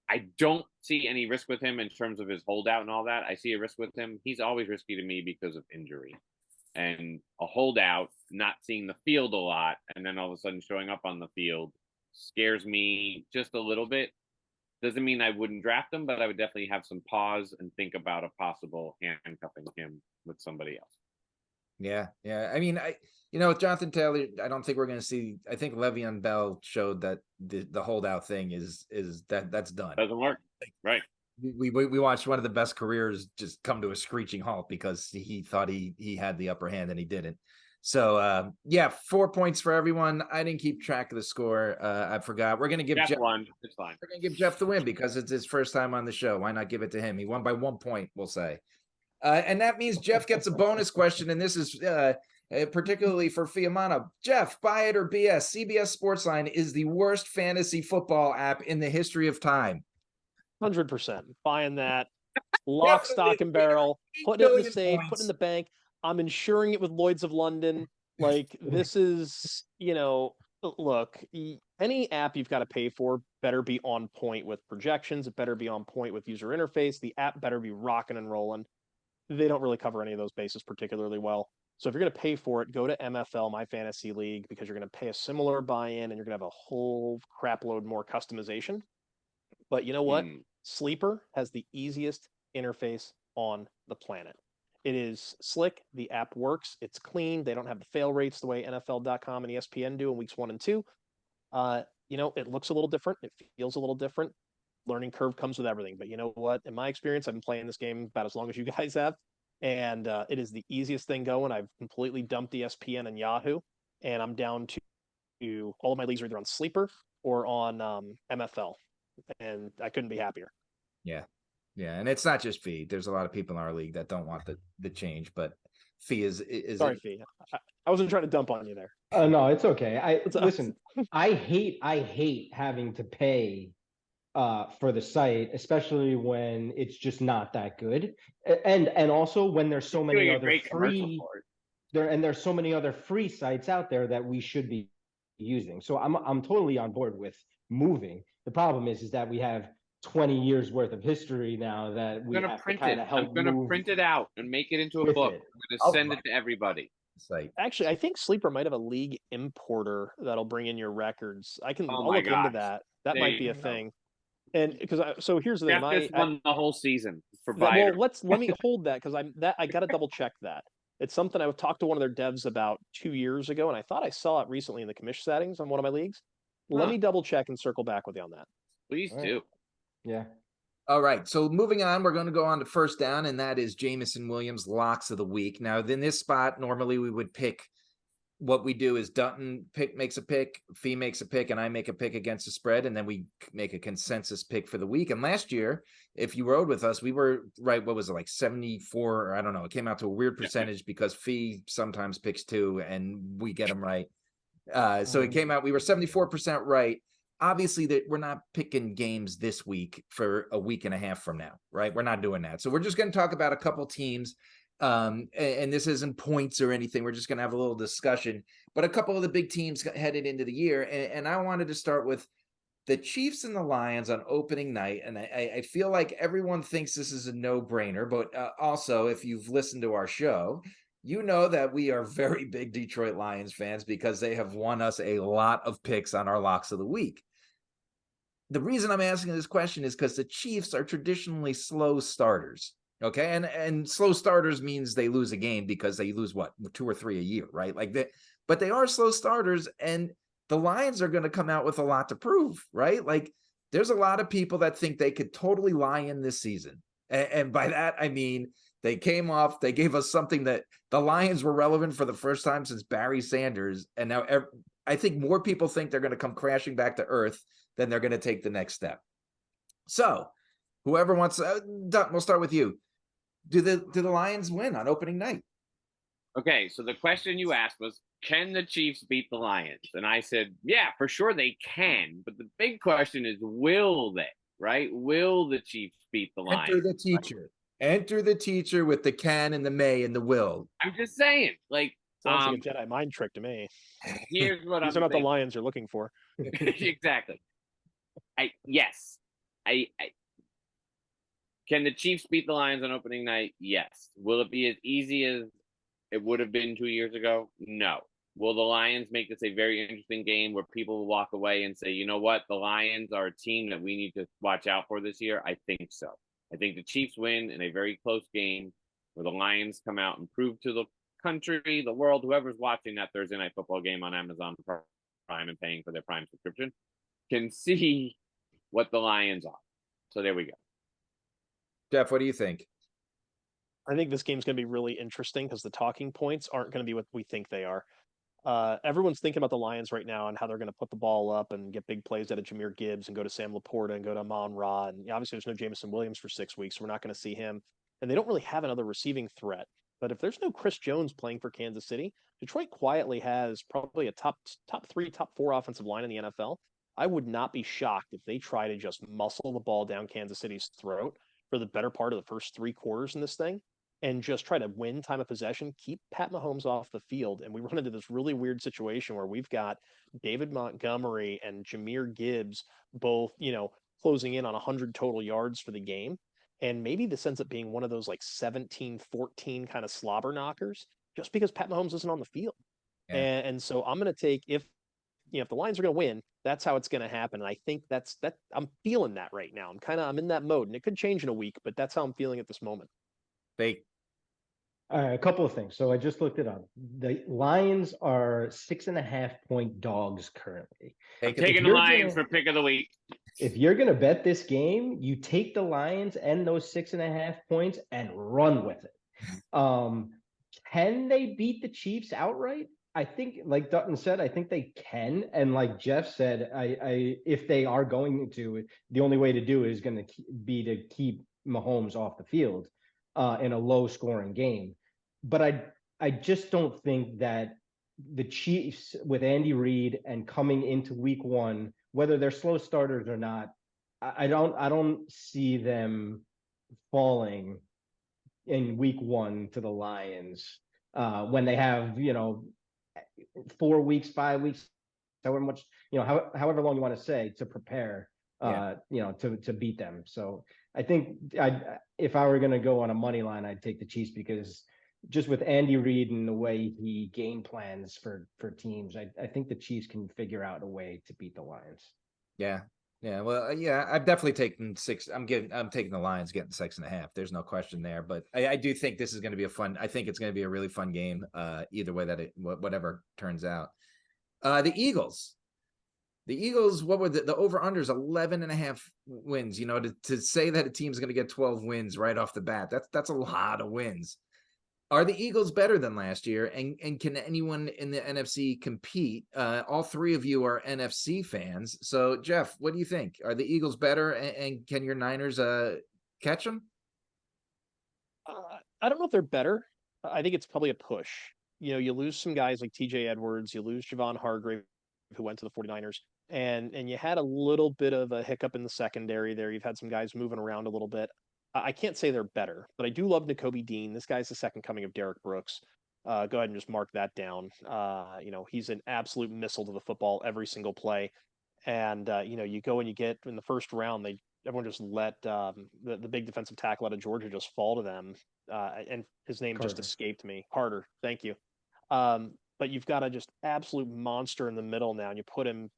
B: I don't see any risk with him in terms of his holdout and all that. I see a risk with him. He's always risky to me because of injury. And a holdout, not seeing the field a lot, and then all of a sudden showing up on the field scares me just a little bit. Doesn't mean I wouldn't draft him, but I would definitely have some pause and think about a possible handcuffing him with somebody else.
A: Yeah. I mean, with Jonathan Taylor, I don't think we're going to see. I think Le'Veon Bell showed that the holdout thing is that's done.
B: Doesn't work, right?
A: We watched one of the best careers just come to a screeching halt because he thought he had the upper hand and he didn't. So 4 points for everyone. I didn't keep track of the score. I forgot. We're gonna give Jeff
B: one. It's fine.
A: We're gonna give Jeff the win because it's his first time on the show. Why not give it to him? He won by 1 point, we'll say. And that means Jeff gets a bonus question, and this is particularly for Fiamano. Jeff, buy it or BS? CBS Sportsline is the worst fantasy football app in the history of time.
D: 100%. Buying that. Lock, stock, and barrel. Put it in the safe, put it in the bank. I'm insuring it with Lloyd's of London. Like, this is, look, any app you've got to pay for better be on point with projections. It better be on point with user interface. The app better be rocking and rolling. They don't really cover any of those bases particularly well. So if you're going to pay for it, go to MFL, My Fantasy League, because you're going to pay a similar buy-in and you're going to have a whole crap load more customization. But you know what? Sleeper has the easiest interface on the planet. It is slick. The app works. It's clean. They don't have the fail rates the way NFL.com and ESPN do in weeks 1 and 2. It looks a little different. It feels a little different. learning curve comes with everything. But you know what? In my experience, I've been playing this game about as long as you guys have, and it is the easiest thing going. I've completely dumped ESPN and Yahoo, and I'm down to all of my leagues are either on Sleeper or on MFL, and I couldn't be happier.
A: Yeah. Yeah. And it's not just Fee. There's a lot of people in our league that don't want the change, but Fee is
D: Sorry, Fee. I wasn't trying to dump on you there.
C: No, it's okay. Listen, I hate having to pay for the site, especially when it's just not that good. And also when there's so many other free there's so many other free sites out there that we should be using. So I'm totally on board with moving. The problem is that we have 20 years worth of history now that we have to kind of help.
B: I'm gonna print it out and make it into a book. I'm gonna send it to everybody.
A: Site.
D: Actually, I think Sleeper might have a league importer that'll bring in your records. I'll look into that. That might be a thing. And because so here's the thing,
B: just won the whole season for
D: well, let me hold that because I got to double check that. It's something I talked to one of their devs about 2 years ago, and I thought I saw it recently in the commission settings on one of my leagues. Let me double check and circle back with you on that.
B: Please do.
C: Yeah.
A: All right. So moving on, we're going to go on to first down, and that is Jameson Williams locks of the week. Now, in this spot, normally we would pick. What we do is Dutton makes a pick, Fee makes a pick, and I make a pick against the spread, and then we make a consensus pick for the week. And last year, if you rode with us, we were right. What was it, like 74? Or I don't know. It came out to a weird percentage because Fee sometimes picks 2, and we get them right. So it came out. We were 74% right. Obviously, that we're not picking games this week for a week and a half from now, right? We're not doing that. So we're just going to talk about a couple teams. And this isn't points or anything. We're just going to have a little discussion, but a couple of the big teams headed into the year. And I wanted to start with the Chiefs and the Lions on opening night. And I feel like everyone thinks this is a no-brainer, but also if you've listened to our show, you know that we are very big Detroit Lions fans because they have won us a lot of picks on our locks of the week. The reason I'm asking this question is because the Chiefs are traditionally slow starters. Okay. And slow starters means they lose a game because they lose 2 or 3 a year, right? Like that, but they are slow starters, and the Lions are going to come out with a lot to prove, right? Like there's a lot of people that think they could totally lie in this season. And by that, I mean, they gave us something that the Lions were relevant for the first time since Barry Sanders. And now I think more people think they're going to come crashing back to earth than they're going to take the next step. So whoever wants, we'll start with you. Do the Lions win on opening night?
B: Okay, so the question you asked was, can the Chiefs beat the Lions? And I said, yeah, for sure they can. But the big question is, will they, right? Will the Chiefs beat the Lions?
A: Enter the teacher. Right? Enter the teacher with the can and the may and the will.
B: I'm just saying, like.
D: Sounds like a Jedi mind trick to me.
B: Here's what
D: These are not the Lions you're looking for.
B: Exactly. Can the Chiefs beat the Lions on opening night? Yes. Will it be as easy as it would have been 2 years ago? No. Will the Lions make this a very interesting game where people will walk away and say, you know what, the Lions are a team that we need to watch out for this year? I think so. I think the Chiefs win in a very close game where the Lions come out and prove to the country, the world, whoever's watching that Thursday night football game on Amazon Prime and paying for their Prime subscription can see what the Lions are. So there we go.
A: Jeff, what do you think?
D: I think this game's going to be really interesting because the talking points aren't going to be what we think they are. Everyone's thinking about the Lions right now and how they're going to put the ball up and get big plays out of Jahmyr Gibbs and go to Sam Laporta and go to Amon-Ra. And obviously there's no Jameson Williams for 6 weeks, so we're not going to see him. And they don't really have another receiving threat. But if there's no Chris Jones playing for Kansas City, Detroit quietly has probably a top 3, top 4 offensive line in the NFL. I would not be shocked if they try to just muscle the ball down Kansas City's throat for the better part of the first 3 quarters in this thing and just try to win time of possession, keep Pat Mahomes off the field. And we run into this really weird situation where we've got David Montgomery and Jahmyr Gibbs both, closing in on 100 total yards for the game. And maybe this ends up being one of those like 17-14 kind of slobber knockers just because Pat Mahomes isn't on the field. Yeah. And so I'm going to take, if the Lions are going to win, that's how it's going to happen. And I think that I'm feeling that right now. I'm in that mode, and it could change in a week, but that's how I'm feeling at this moment.
A: Fake.
C: A couple of things. So I just looked it up. The Lions are 6.5-point dogs currently.
B: I'm
A: Take it.
B: taking the
C: you're
B: Lions
C: gonna-
B: for pick of the week.
C: If you're gonna bet this game, you take the Lions and those 6.5 points and run with it. Can they beat the Chiefs outright? I think, like Dutton said, I think they can. And like Jeff said, if they are going to, the only way to do it is going to be to keep Mahomes off the field in a low scoring game. But I just don't think that the Chiefs with Andy Reid and coming into week one, whether they're slow starters or not, I don't see them falling in week one to the Lions when they have 4 weeks, 5 weeks, however much however long you want to say to prepare to beat them. So I think if I were going to go on a money line, I'd take the Chiefs because just with Andy Reid and the way he game plans for teams, I think the Chiefs can figure out a way to beat the Lions.
A: Yeah. Yeah. Well, yeah, I've definitely taken 6. I'm taking the Lions getting 6.5. There's no question there, but I do think this is going to be I think it's going to be a really fun game. Either way whatever turns out. The Eagles, what were the over unders 11.5 wins, to say that a team's going to get 12 wins right off the bat. That's a lot of wins. Are the Eagles better than last year? And can anyone in the NFC compete? All three of you are NFC fans. So, Jeff, what do you think? Are the Eagles better? And can your Niners catch them?
D: I don't know if they're better. I think it's probably a push. You lose some guys like TJ Edwards, you lose Javon Hargrave, who went to the 49ers, and you had a little bit of a hiccup in the secondary there. You've had some guys moving around a little bit. I can't say they're better, but I do love Nakobe Dean. This guy's the second coming of Derek Brooks. Go ahead and just mark that down. He's an absolute missile to the football every single play. And, you go and you get in the first round, everyone just let the big defensive tackle out of Georgia just fall to them. And his name just escaped me. Carter. Thank you. But you've got a just absolute monster in the middle now, and you put him,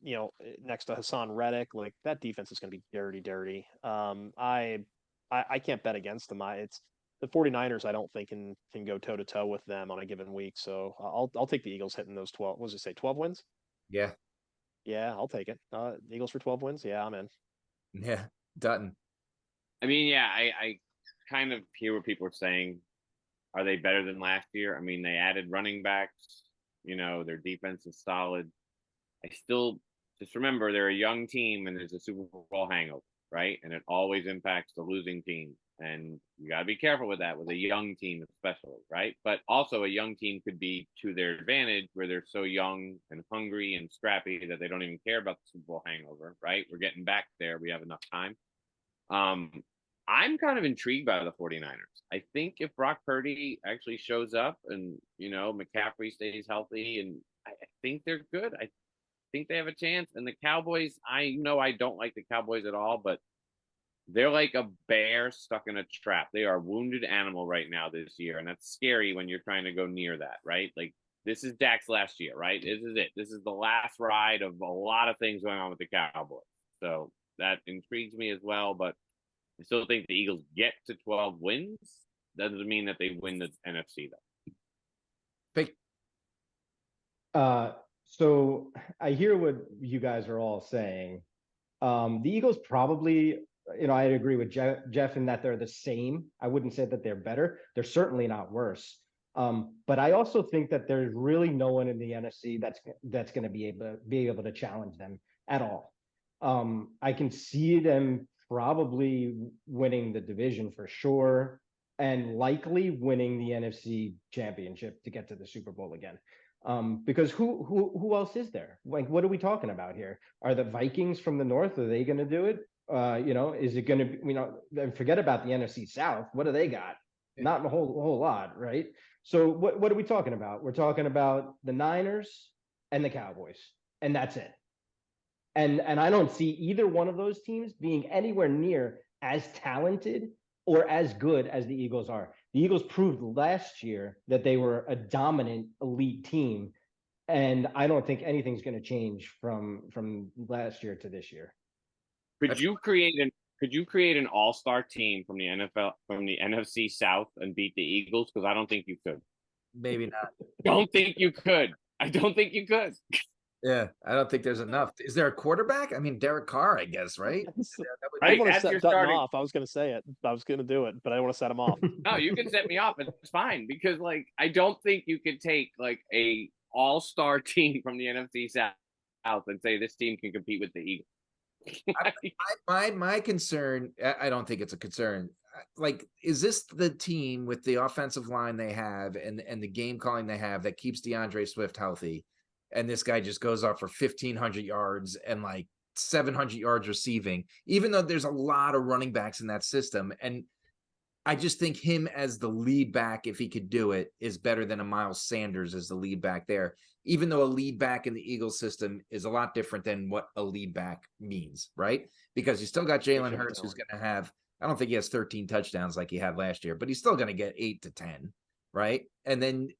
D: next to Hassan Reddick. Like, that defense is going to be dirty. I can't bet against them. It's the 49ers. I don't think can go toe to toe with them on a given week. So I'll take the Eagles hitting those 12. What does it say? 12 wins?
A: Yeah.
D: Yeah, I'll take it. Eagles for 12 wins. Yeah, I'm in.
A: Yeah, Dutton.
B: I mean, yeah, I kind of hear what people are saying. Are they better than last year? I mean, they added running backs. Their defense is solid. I still just remember they're a young team and there's a Super Bowl hangover, right? And it always impacts the losing team. And you got to be careful with that, with a young team especially, right? But also a young team could be to their advantage where they're so young and hungry and scrappy that they don't even care about the Super Bowl hangover, right? We're getting back there. We have enough time. I'm kind of intrigued by the 49ers. I think if Brock Purdy actually shows up and, McCaffrey stays healthy, and I think they're good. I think they have a chance. And the Cowboys, I know I don't like the Cowboys at all, but they're like a bear stuck in a trap. They are a wounded animal right now this year. And that's scary when you're trying to go near that, right? Like, this is Dak's last year, right? This is it. This is the last ride of a lot of things going on with the Cowboys. So that intrigues me as well. But I still think the Eagles get to 12 wins. Doesn't mean that they win the NFC, though.
C: So I hear what you guys are all saying. The Eagles probably, I agree with Jeff in that they're the same. I wouldn't say that they're better. They're certainly not worse. But I also think that there's really no one in the NFC that's going to be able to challenge them at all. I can see them probably winning the division for sure, and likely winning the NFC Championship to get to the Super Bowl again. Because who else is there? Like, what are we talking about here? Are the Vikings from the North? Are they going to do it? Is it going to be? Forget about the NFC South. What do they got? Not a whole lot, right? So what are we talking about? We're talking about the Niners and the Cowboys, and that's it. And I don't see either one of those teams being anywhere near as talented or as good as the Eagles are. The Eagles proved last year that they were a dominant elite team, and I don't think anything's going to change from last year to this year.
B: Could you create Could you create an all-star team from the NFC South and beat the Eagles? Because I don't think you could.
A: Maybe not.
B: Don't think you could. I don't think you could.
A: Yeah, I don't think there's enough. Is there a quarterback? I mean, Derek Carr, I guess, right?
D: I
B: Right,
D: didn't want to
B: as
D: set
B: you're
D: Dutton
B: starting-
D: off. I was going to say it. I was going to do it, but I don't want to set him off.
B: No, you can set me off. It's fine because, like, I don't think you could take like a all-star team from the NFC South and say this team can compete with the Eagles.
A: My concern, I don't think it's a concern. Like, is this the team with the offensive line they have and the game calling they have that keeps DeAndre Swift healthy? And this guy just goes off for 1,500 yards and like 700 yards receiving, even though there's a lot of running backs in that system. And I just think him as the lead back, if he could do it, is better than a Miles Sanders as the lead back there, even though a lead back in the Eagles system is a lot different than what a lead back means, right? Because you still got Jalen Hurts, who's going to have, I don't think he has 13 touchdowns like he had last year, but he's still going to get 8 to 10, right? And then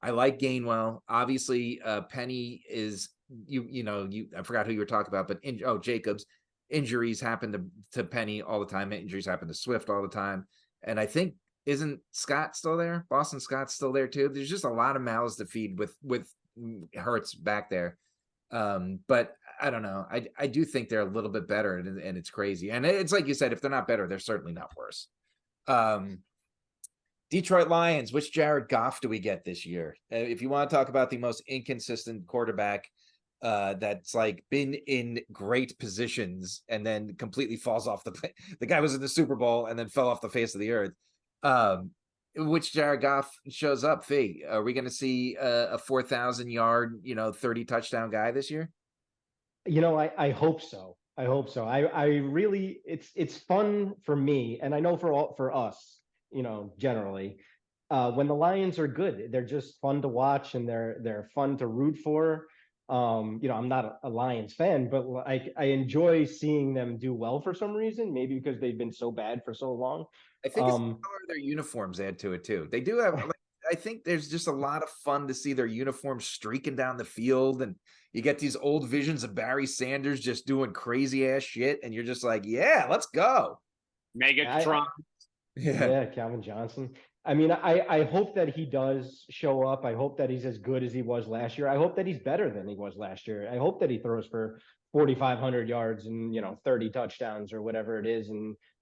A: I like Gainwell. Obviously, Penny is, I forgot who you were talking about, but Jacobs. Injuries happen to Penny all the time. Injuries happen to Swift all the time. And I think, isn't Scott still there? Boston Scott's still there too. There's just a lot of mouths to feed with Hurts back there. But I don't know. I do think they're a little bit better, and it's crazy. And it's like you said, if they're not better, they're certainly not worse. Detroit Lions, which Jared Goff do we get this year? If you want to talk about the most inconsistent quarterback that's like been in great positions and then completely falls off the guy was in the Super Bowl and then fell off the face of the earth. Which Jared Goff shows up, Fig? Are we going to see a 4,000 yard, 30 touchdown guy this year?
C: I hope so. I hope so. I really, it's fun for me, and I know for us, generally, when the Lions are good, they're just fun to watch and they're fun to root for. I'm not a Lions fan, but I enjoy seeing them do well for some reason. Maybe because they've been so bad for so long.
A: I think it's the color of their uniforms add to it too. They do have. I think there's just a lot of fun to see their uniforms streaking down the field, and you get these old visions of Barry Sanders just doing crazy ass shit, and you're just like, yeah, let's go.
B: Megatron.
C: Yeah, Calvin Johnson. I mean, I hope that he does show up. I hope that he's as good as he was last year. I hope that he's better than he was last year. I hope that he throws for 4,500 yards and 30 touchdowns or whatever it is,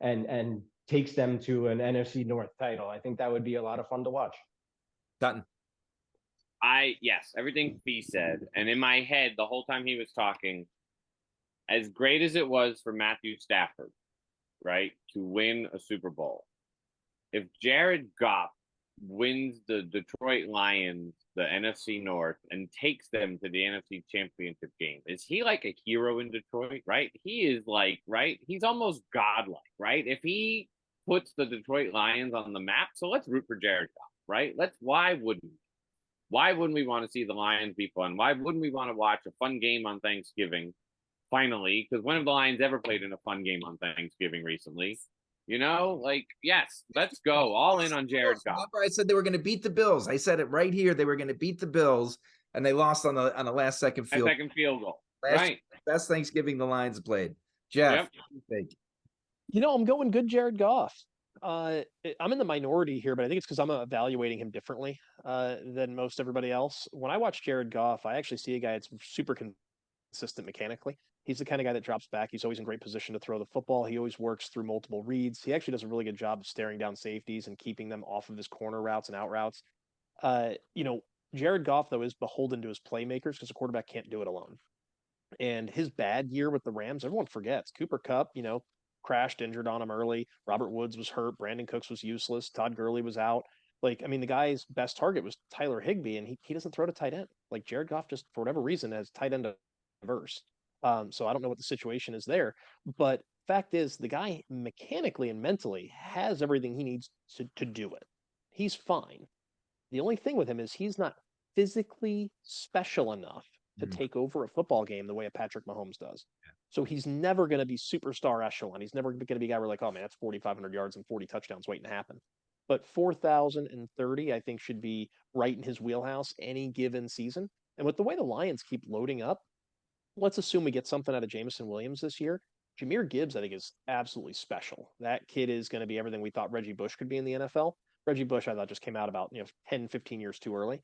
C: and takes them to an NFC North title. I think that would be a lot of fun to watch.
A: Dutton.
B: Yes, everything Fee said, and in my head the whole time he was talking, as great as it was for Matthew Stafford, right, to win a Super Bowl. If Jared Goff wins the Detroit Lions, the NFC North, and takes them to the NFC Championship game, is he like a hero in Detroit, right? He is like, right? He's almost godlike, right? If he puts the Detroit Lions on the map, so let's root for Jared Goff, right? Why wouldn't we want to see the Lions be fun? Why wouldn't we want to watch a fun game on Thanksgiving? Finally, because when have the Lions ever played in a fun game on Thanksgiving recently? Yes, let's go all in on Jared Goff.
A: Remember, I said they were going to beat the Bills. I said it right here. They were going to beat the Bills, and they lost on the last second field.
B: Second field goal. Right.
A: Best Thanksgiving the Lions played. Jeff,
B: Yep.
D: I'm going good Jared Goff. I'm in the minority here, but I think it's because I'm evaluating him differently than most everybody else. When I watch Jared Goff, I actually see a guy that's super consistent mechanically. He's the kind of guy that drops back. He's always in great position to throw the football. He always works through multiple reads. He actually does a really good job of staring down safeties and keeping them off of his corner routes and out routes. Jared Goff, though, is beholden to his playmakers because a quarterback can't do it alone. And his bad year with the Rams, everyone forgets. Cooper Kupp, crashed, injured on him early. Robert Woods was hurt. Brandon Cooks was useless. Todd Gurley was out. The guy's best target was Tyler Higbee, and he doesn't throw to tight end. Jared Goff just, for whatever reason, has tight end averse. So I don't know what the situation is there. But fact is, the guy mechanically and mentally has everything he needs to do it. He's fine. The only thing with him is he's not physically special enough to take over a football game the way a Patrick Mahomes does. Yeah. So he's never going to be superstar echelon. He's never going to be a guy we're like, oh man, that's 4,500 yards and 40 touchdowns waiting to happen. But 4,030, I think, should be right in his wheelhouse any given season. And with the way the Lions keep loading up, let's assume we get something out of Jameson Williams this year. Jahmyr Gibbs, I think, is absolutely special. That kid is going to be everything we thought Reggie Bush could be in the NFL. Reggie Bush, I thought, just came out about 10, 15 years too early.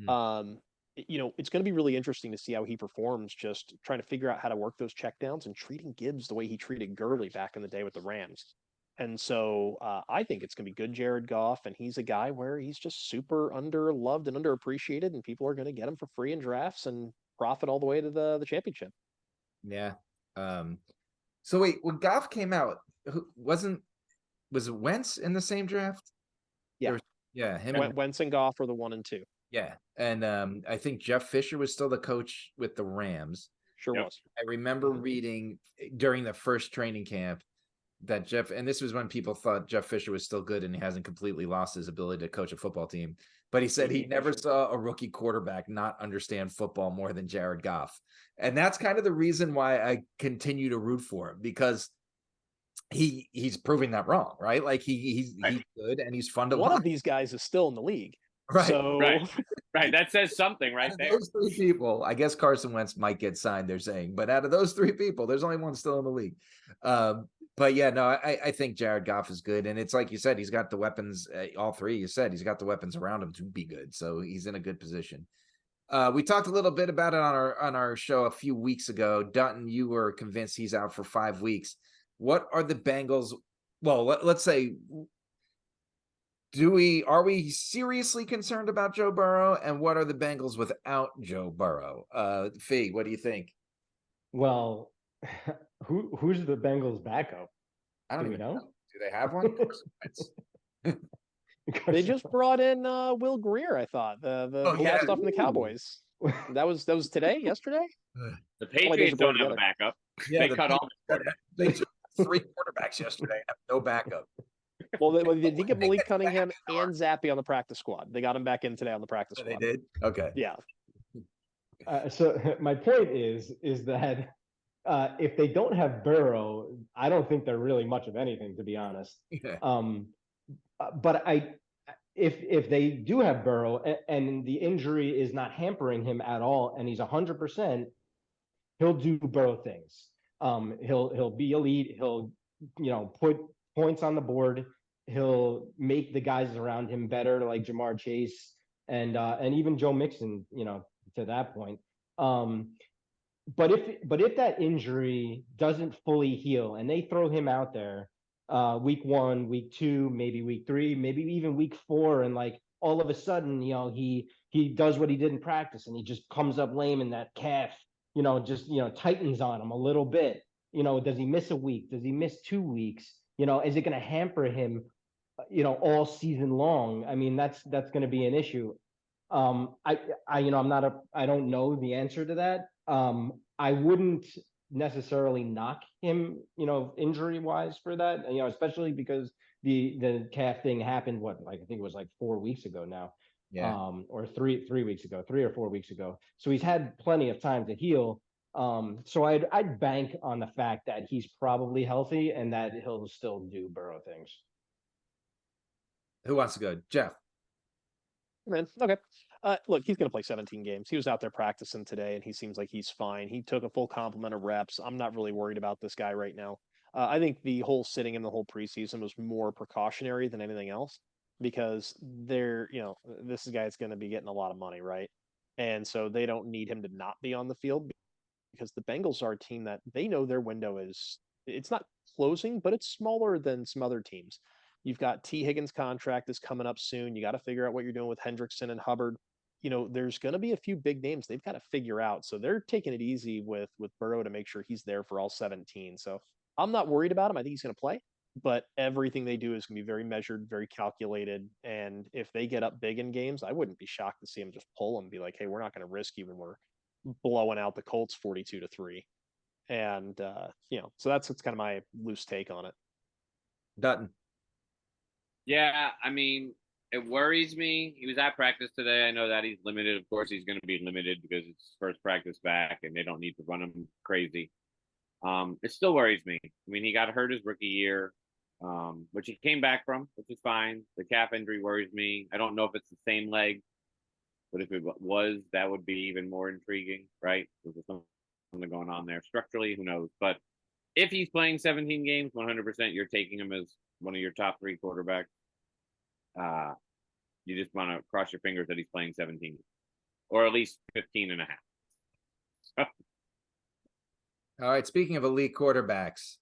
A: Mm.
D: It's going to be really interesting to see how he performs, just trying to figure out how to work those checkdowns and treating Gibbs the way he treated Gurley back in the day with the Rams. And so I think it's going to be good Jared Goff, and he's a guy where he's just super underloved and underappreciated, and people are going to get him for free in drafts and profit all the way to the championship.
A: Yeah. So wait, when Goff came out, was it Wentz in the same draft?
D: Yeah.
A: Yeah, him and
D: Wentz and Goff are the 1 and 2.
A: yeah. And I think Jeff Fisher was still the coach with the Rams.
D: Sure
B: Yep.
D: was.
A: I remember reading during the first training camp that and this was when people thought Jeff Fisher was still good and he hasn't completely lost his ability to coach a football team. But he said he never saw a rookie quarterback not understand football more than Jared Goff. And that's kind of the reason why I continue to root for him, because he's proving that wrong, right? Like he's good and he's fun to
D: One
A: watch.
D: of these guys is still in the league.
A: Right.
D: So
B: Right. That says something right there.
A: Those three people, I guess Carson Wentz might get signed, they're saying, but out of those three people, there's only one still in the league. But yeah, no, I think Jared Goff is good. And it's like you said, he's got the weapons, all three, you said he's got the weapons around him to be good. So he's in a good position. We talked a little bit about it on our show a few weeks ago. Dutton, you were convinced he's out for 5 weeks. What are the Bengals? Well, let's say, are we seriously concerned about Joe Burrow? And what are the Bengals without Joe Burrow? Fee, what do you think?
C: Well, who's the Bengals backup?
A: I don't
C: Do we
A: even
C: know.
A: Do they have one?
D: they just brought in Will Greer, I thought. The
A: yeah.
D: stuff from the Cowboys. That was today, yesterday?
B: The Patriots don't have a backup.
A: Yeah,
B: they cut off.
A: They took 3 quarterbacks yesterday, have no backup.
D: Well, they did get Malik Cunningham and Zappy on the practice squad. They got him back in today on the practice squad.
A: They did? Okay.
D: Yeah.
C: So my point is that if they don't have Burrow, I don't think they're really much of anything, to be honest.
A: Yeah.
C: But if they do have Burrow and the injury is not hampering him at all, and he's 100%, he'll do Burrow things. He'll be elite. He'll put points on the board. He'll make the guys around him better, like Jamar Chase and even Joe Mixon, to that point. But if that injury doesn't fully heal and they throw him out there week 1, week 2, maybe week 3, maybe even week 4, and like all of a sudden, he does what he did in practice and he just comes up lame in that calf, just tightens on him a little bit. Does he miss a week? Does he miss 2 weeks? Is it going to hamper him, all season long? I mean, that's going to be an issue. I don't know the answer to that. I wouldn't necessarily knock him, injury wise for that, especially because the calf thing happened, I think it was like 4 weeks ago now.
A: Yeah.
C: Or 3 weeks ago, 3 or 4 weeks ago. So he's had plenty of time to heal. So I'd bank on the fact that he's probably healthy and that he'll still do Burrow things.
A: Who wants to go? Jeff.
D: Man, okay. Look, he's going to play 17 games. He was out there practicing today, and he seems like he's fine. He took a full complement of reps. I'm not really worried about this guy right now. I think the whole sitting in the whole preseason was more precautionary than anything else, because this guy is going to be getting a lot of money, right? And so they don't need him to not be on the field, because the Bengals are a team that they know their window it's not closing, but it's smaller than some other teams. You've got T. Higgins' contract is coming up soon. You got to figure out what you're doing with Hendrickson and Hubbard. There's going to be a few big names they've got to figure out. So they're taking it easy with Burrow to make sure he's there for all 17. So I'm not worried about him. I think he's going to play, but everything they do is going to be very measured, very calculated. And if they get up big in games, I wouldn't be shocked to see him just pull and be like, hey, we're not going to risk you when we're blowing out the Colts 42-3. And, so that's kind of my loose take on it.
A: Dutton.
B: Yeah, I mean, it worries me. He was at practice today. I know that he's limited. Of course, he's going to be limited because it's his first practice back and they don't need to run him crazy. It still worries me. I mean, he got hurt his rookie year, which he came back from, which is fine. The calf injury worries me. I don't know if it's the same leg, but if it was, that would be even more intriguing, right? There's something going on there structurally, who knows? But if he's playing 17 games, 100% you're taking him as one of your top 3 quarterbacks. You just want to cross your fingers that he's playing 17, or at least 15 and a half.
A: All right. Speaking of elite quarterbacks,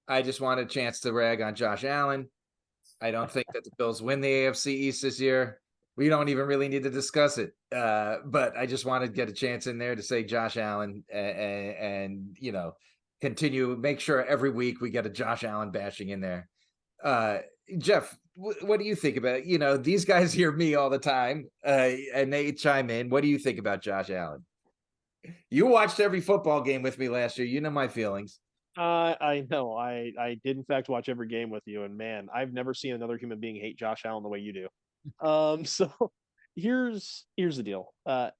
A: I just want a chance to rag on Josh Allen. I don't think that the Bills win the AFC East this year. We don't even really need to discuss it. But I just want to get a chance in there to say Josh Allen and continue, make sure every week we get a Josh Allen bashing in there. Jeff, what do you think about it? These guys hear me all the time and they chime in. What do you think about Josh Allen? You watched every football game with me last year. You know my feelings.
D: I know. I did in fact watch every game with you, and man, I've never seen another human being hate Josh Allen the way you do. So here's the deal.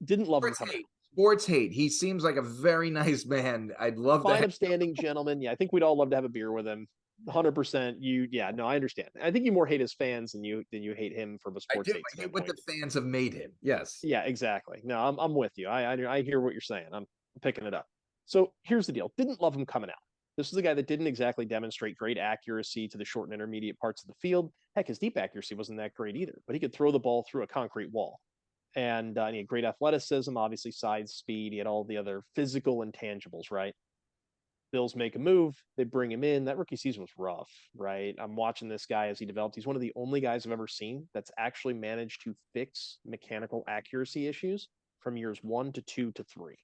D: Didn't love him coming out.
A: Sports hate. He seems like a very nice man. I'd love
D: Fine,
A: to.
D: upstanding gentleman. Yeah, I think we'd all love to have a beer with him. 100%. No, I understand. I think you more hate his fans than you hate him from a sports hate
A: I hate what the fans have made him. Yes.
D: Yeah, exactly. No, I'm with you. I hear what you're saying. I'm picking it up. So here's the deal. Didn't love him coming out. This is a guy that didn't exactly demonstrate great accuracy to the short and intermediate parts of the field. Heck, his deep accuracy wasn't that great either, but he could throw the ball through a concrete wall. And he had great athleticism, obviously size, speed. He had all the other physical intangibles, right? Bills make a move, they bring him in. That rookie season was rough, right? I'm watching this guy as he developed. He's one of the only guys I've ever seen that's actually managed to fix mechanical accuracy issues from years 1 to 2 to 3.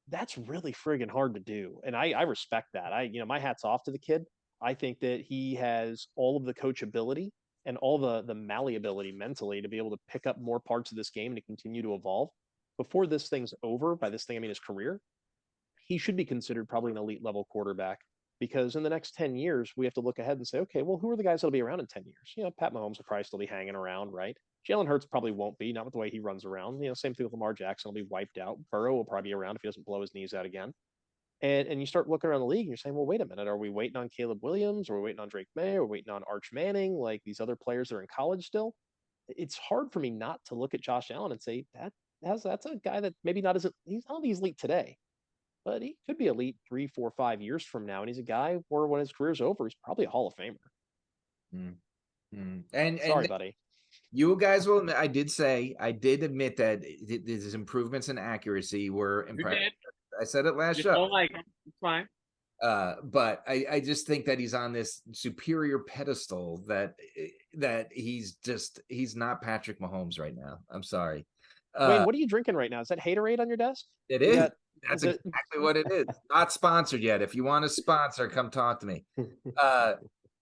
D: That's really friggin' hard to do. And I respect that. My hat's off to the kid. I think that he has all of the coachability and all the malleability mentally to be able to pick up more parts of this game and to continue to evolve. Before this thing's over, by this thing I mean his career, he should be considered probably an elite level quarterback, because in the next 10 years, we have to look ahead and say, okay, well, who are the guys that'll be around in 10 years? Pat Mahomes will probably still be hanging around, right? Jalen Hurts probably won't be, not with the way he runs around. Same thing with Lamar Jackson, will be wiped out. Burrow will probably be around if he doesn't blow his knees out again. And you start looking around the league and you're saying, well, wait a minute, are we waiting on Caleb Williams? Are we waiting on Drake May? Are we waiting on Arch Manning? Like these other players that are in college still? It's hard for me not to look at Josh Allen and say that's a guy that maybe not as he's not elite today, but he could be elite 3, 4, 5 years from now. And he's a guy where when his career's over, he's probably a Hall of Famer.
A: And
D: sorry, buddy.
A: You guys will admit, I did admit that his improvements in accuracy were impressive. I said it last show.
B: Don't like him. It's fine.
A: But I just think that he's on this superior pedestal that he's not Patrick Mahomes right now. I'm sorry.
D: Wayne, what are you drinking right now? Is that Haterade on your desk?
A: It is. That's exactly what it is. Not sponsored yet. If you want to sponsor, come talk to me.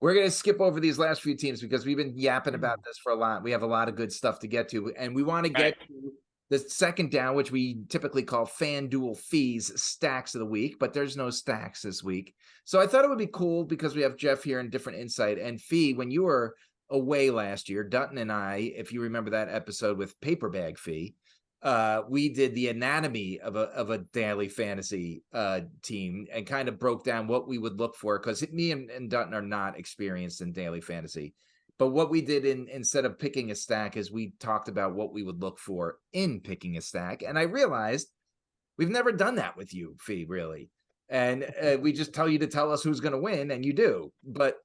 A: We're going to skip over these last few teams because we've been yapping about this for a lot. We have a lot of good stuff to get to, and we want to get to the second down, which we typically call FanDuel Fees Stacks of the Week, but there's no stacks this week. So I thought it would be cool because we have Jeff here and different insight. And Fee, when you were away last year, Dutton and I, if you remember that episode with Paper Bag Fee, we did the anatomy of a daily fantasy team and kind of broke down what we would look for, because me and Dutton are not experienced in daily fantasy. But what we did instead of picking a stack is we talked about what we would look for in picking a stack. And I realized we've never done that with you, Fee, really. And we just tell you to tell us who's going to win, and you do. But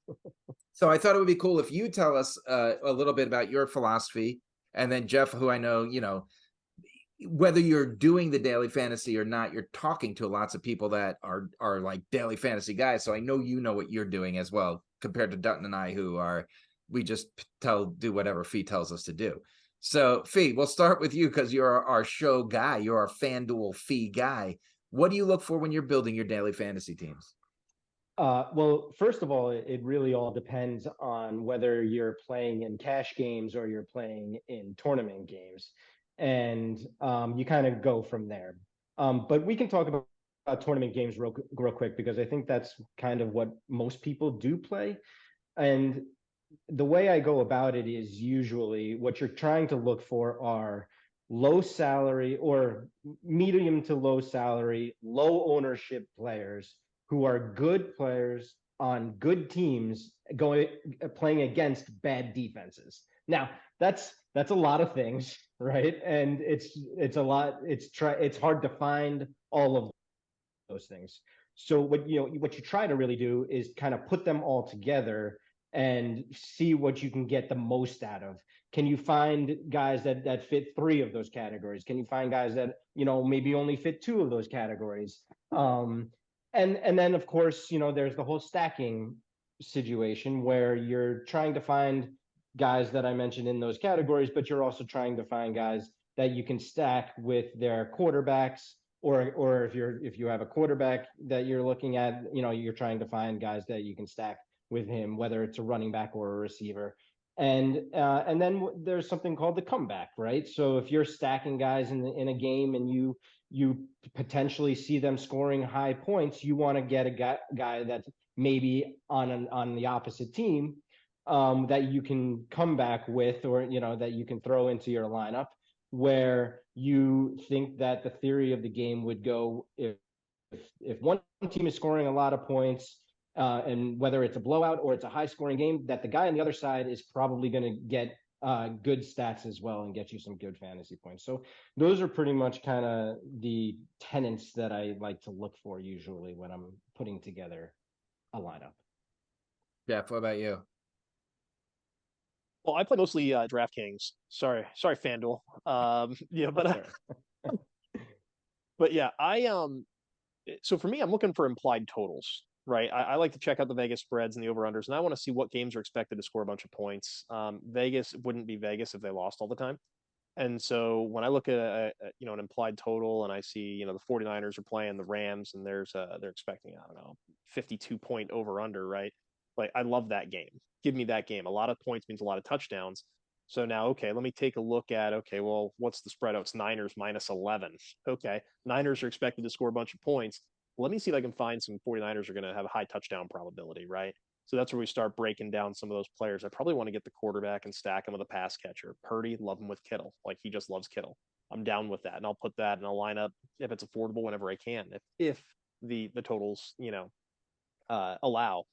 A: so I thought it would be cool if you tell us a little bit about your philosophy, and then Jeff, who I know, whether you're doing the daily fantasy or not, you're talking to lots of people that are like daily fantasy guys. So I know what you're doing as well, compared to Dutton and I, who we just do whatever Fee tells us to do. So Fee, we'll start with you because you're our show guy. You're our FanDuel Fee guy. What do you look for when you're building your daily fantasy teams?
C: Well, first of all, it really all depends on whether you're playing in cash games or you're playing in tournament games. And you kind of go from there. But we can talk about tournament games real quick, because I think that's kind of what most people do play. And the way I go about it is usually what you're trying to look for are low salary or medium to low salary, low ownership players who are good players on good teams playing against bad defenses. Now, that's a lot of things, right? And it's a lot. It's hard to find all of those things. So what you try to really do is kind of put them all together and see what you can get the most out of. Can you find guys that fit 3 of those categories? Can you find guys that maybe only fit 2 of those categories? And then of course there's the whole stacking situation where you're trying to find guys that I mentioned in those categories, but you're also trying to find guys that you can stack with their quarterbacks, or if you have a quarterback that you're looking at, you're trying to find guys that you can stack with him, whether it's a running back or a receiver. And then there's something called the comeback, right? So if you're stacking guys in a game and you potentially see them scoring high points, you want to get a guy that's maybe on the opposite team, that you can come back with, or that you can throw into your lineup, where you think that the theory of the game would go if one team is scoring a lot of points, and whether it's a blowout or it's a high scoring game, that the guy on the other side is probably going to get good stats as well and get you some good fantasy points. So those are pretty much kind of the tenets that I like to look for usually when I'm putting together a lineup.
A: Jeff, what about you?
D: Well, I play mostly DraftKings. Sorry, FanDuel. But yeah, so for me, I'm looking for implied totals, right? I like to check out the Vegas spreads and the over-unders, and I want to see what games are expected to score a bunch of points. Vegas wouldn't be Vegas if they lost all the time. And so when I look at an implied total and I see, the 49ers are playing the Rams and they're expecting, I don't know, 52-point over-under, right? Like, I love that game. Give me that game. A lot of points means a lot of touchdowns. So now, okay, let me take a look at, well, what's the spread? Oh, it's Niners minus 11. Okay, Niners are expected to score a bunch of points. Let me see if I can find some 49ers are going to have a high touchdown probability, right? So that's where we start breaking down some of those players. I probably want to get the quarterback and stack him with a pass catcher. Purdy, love him with Kittle. Like, he just loves Kittle. I'm down with that. And I'll put that in a lineup if it's affordable whenever I can, if the totals, allow.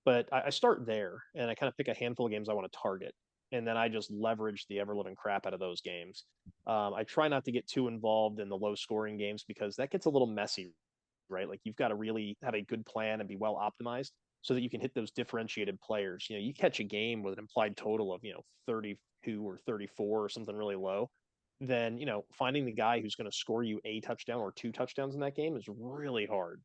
D: But I start there and I kind of pick a handful of games I want to target. And then I just leverage the ever-living crap out of those games. I try not to get too involved in the low-scoring games because that gets a little messy, right? Like, you've got to really have a good plan and be well optimized so that you can hit those differentiated players. You catch a game with an implied total of, 32 or 34 or something really low, then, finding the guy who's going to score you a touchdown or 2 touchdowns in that game is really hard.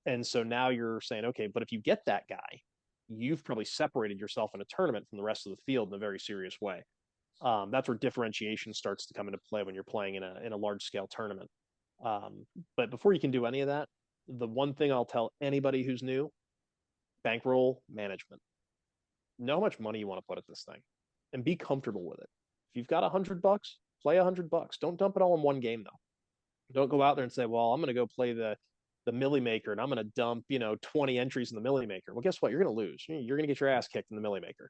D: And so now you're saying, okay, but if you get that guy, you've probably separated yourself in a tournament from the rest of the field in a very serious way. That's where differentiation starts to come into play when you're playing in a large scale tournament. But before you can do any of that, the one thing I'll tell anybody who's new: bankroll management. Know how much money you want to put at this thing, and be comfortable with it. If you've got $100, play $100. Don't dump it all in one game though. Don't go out there and say, well, I'm going to go play the Millie Maker and I'm going to dump 20 entries in the Millie Maker. Well, guess what? You're going to lose. You're going to get your ass kicked in the Millie Maker.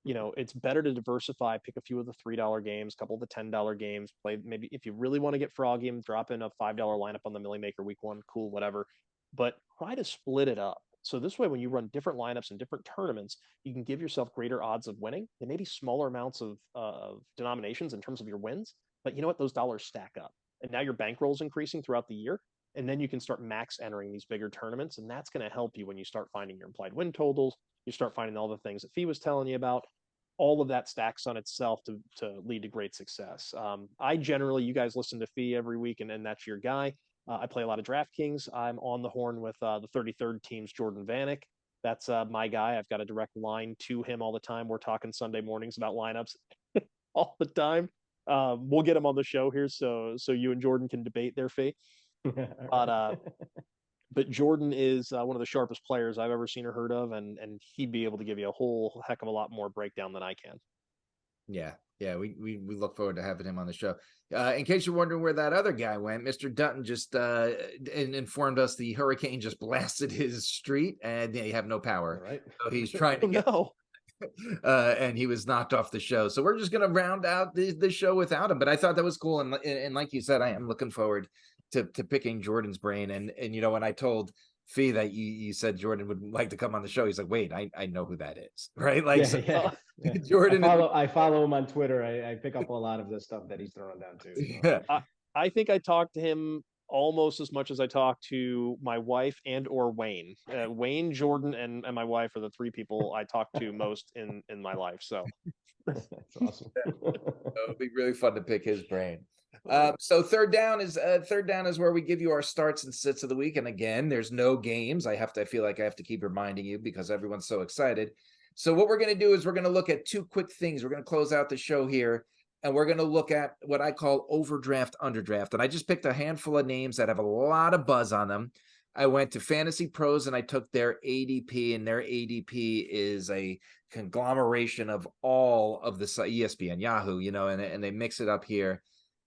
D: It's better to diversify, pick a few of the $3 games, a couple of the $10 games, play. Maybe if you really want to get froggy and drop in a $5 lineup on the Millie Maker week 1, cool, whatever. But try to split it up. So this way, when you run different lineups and different tournaments, you can give yourself greater odds of winning. They may be smaller amounts of denominations in terms of your wins, but you know what? Those dollars stack up. And now your bankroll is increasing throughout the year. And then you can start max entering these bigger tournaments. And that's going to help you when you start finding your implied win totals. You start finding all the things that Fee was telling you about. All of that stacks on itself to lead to great success. I generally, you guys listen to Fee every week, and that's your guy. I play a lot of DraftKings. I'm on the horn with the 33rd team's Jordan Vanek. That's my guy. I've got a direct line to him all the time. We're talking Sunday mornings about lineups all the time. We'll get him on the show here so you and Jordan can debate their Fee. But Jordan is one of the sharpest players I've ever seen or heard of, and he'd be able to give you a whole heck of a lot more breakdown than I can.
A: Yeah, we look forward to having him on the show. In case you're wondering where that other guy went, Mr. Dutton just informed us the hurricane just blasted his street and they have no power.
C: Right.
A: So he's trying to get and he was knocked off the show. So we're just going to round out the show without him. But I thought that was cool. And like you said, I am looking forward to picking Jordan's brain. And when I told Fee that you said Jordan would like to come on the show, he's like, wait, I know who that is. Right. Like,
C: yeah.
A: Jordan.
C: I follow him on Twitter. I pick up a lot of the stuff that he's throwing down too. So.
A: Yeah.
D: I think I talked to him almost as much as I talk to my wife and or Wayne. Wayne, Jordan, and my wife are the three people I talk to most in my life. So
C: That's awesome.
A: It'll be really fun to pick his brain. So third down is where we give you our starts and sits of the week. And again, there's no games. I feel like I have to keep reminding you because everyone's so excited. So what we're going to do is we're going to look at two quick things. We're going to close out the show here, and we're going to look at what I call overdraft, underdraft. And I just picked a handful of names that have a lot of buzz on them. I went to Fantasy Pros and I took their ADP, and their ADP is a conglomeration of all of the ESPN, Yahoo, and they mix it up here.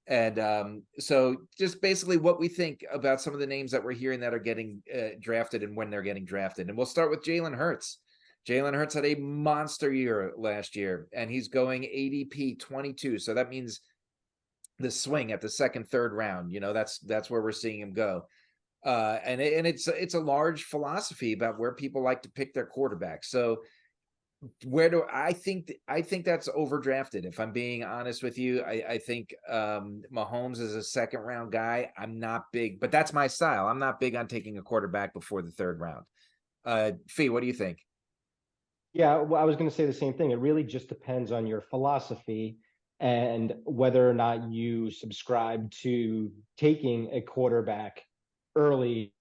A: And so just basically what we think about some of the names that we're hearing that are getting drafted and when they're getting drafted. And we'll start with Jalen Hurts. Jalen Hurts had a monster year last year, and he's going ADP 22. So that means the swing at the second, third round. That's where we're seeing him go. And it's a large philosophy about where people like to pick their quarterback. So where do I think that's overdrafted? If I'm being honest with you, I think Mahomes is a second round guy. I'm not big, but that's my style. I'm not big on taking a quarterback before the third round. Fee, what do you think?
C: Yeah, well, I was going to say the same thing. It really just depends on your philosophy and whether or not you subscribe to taking a quarterback early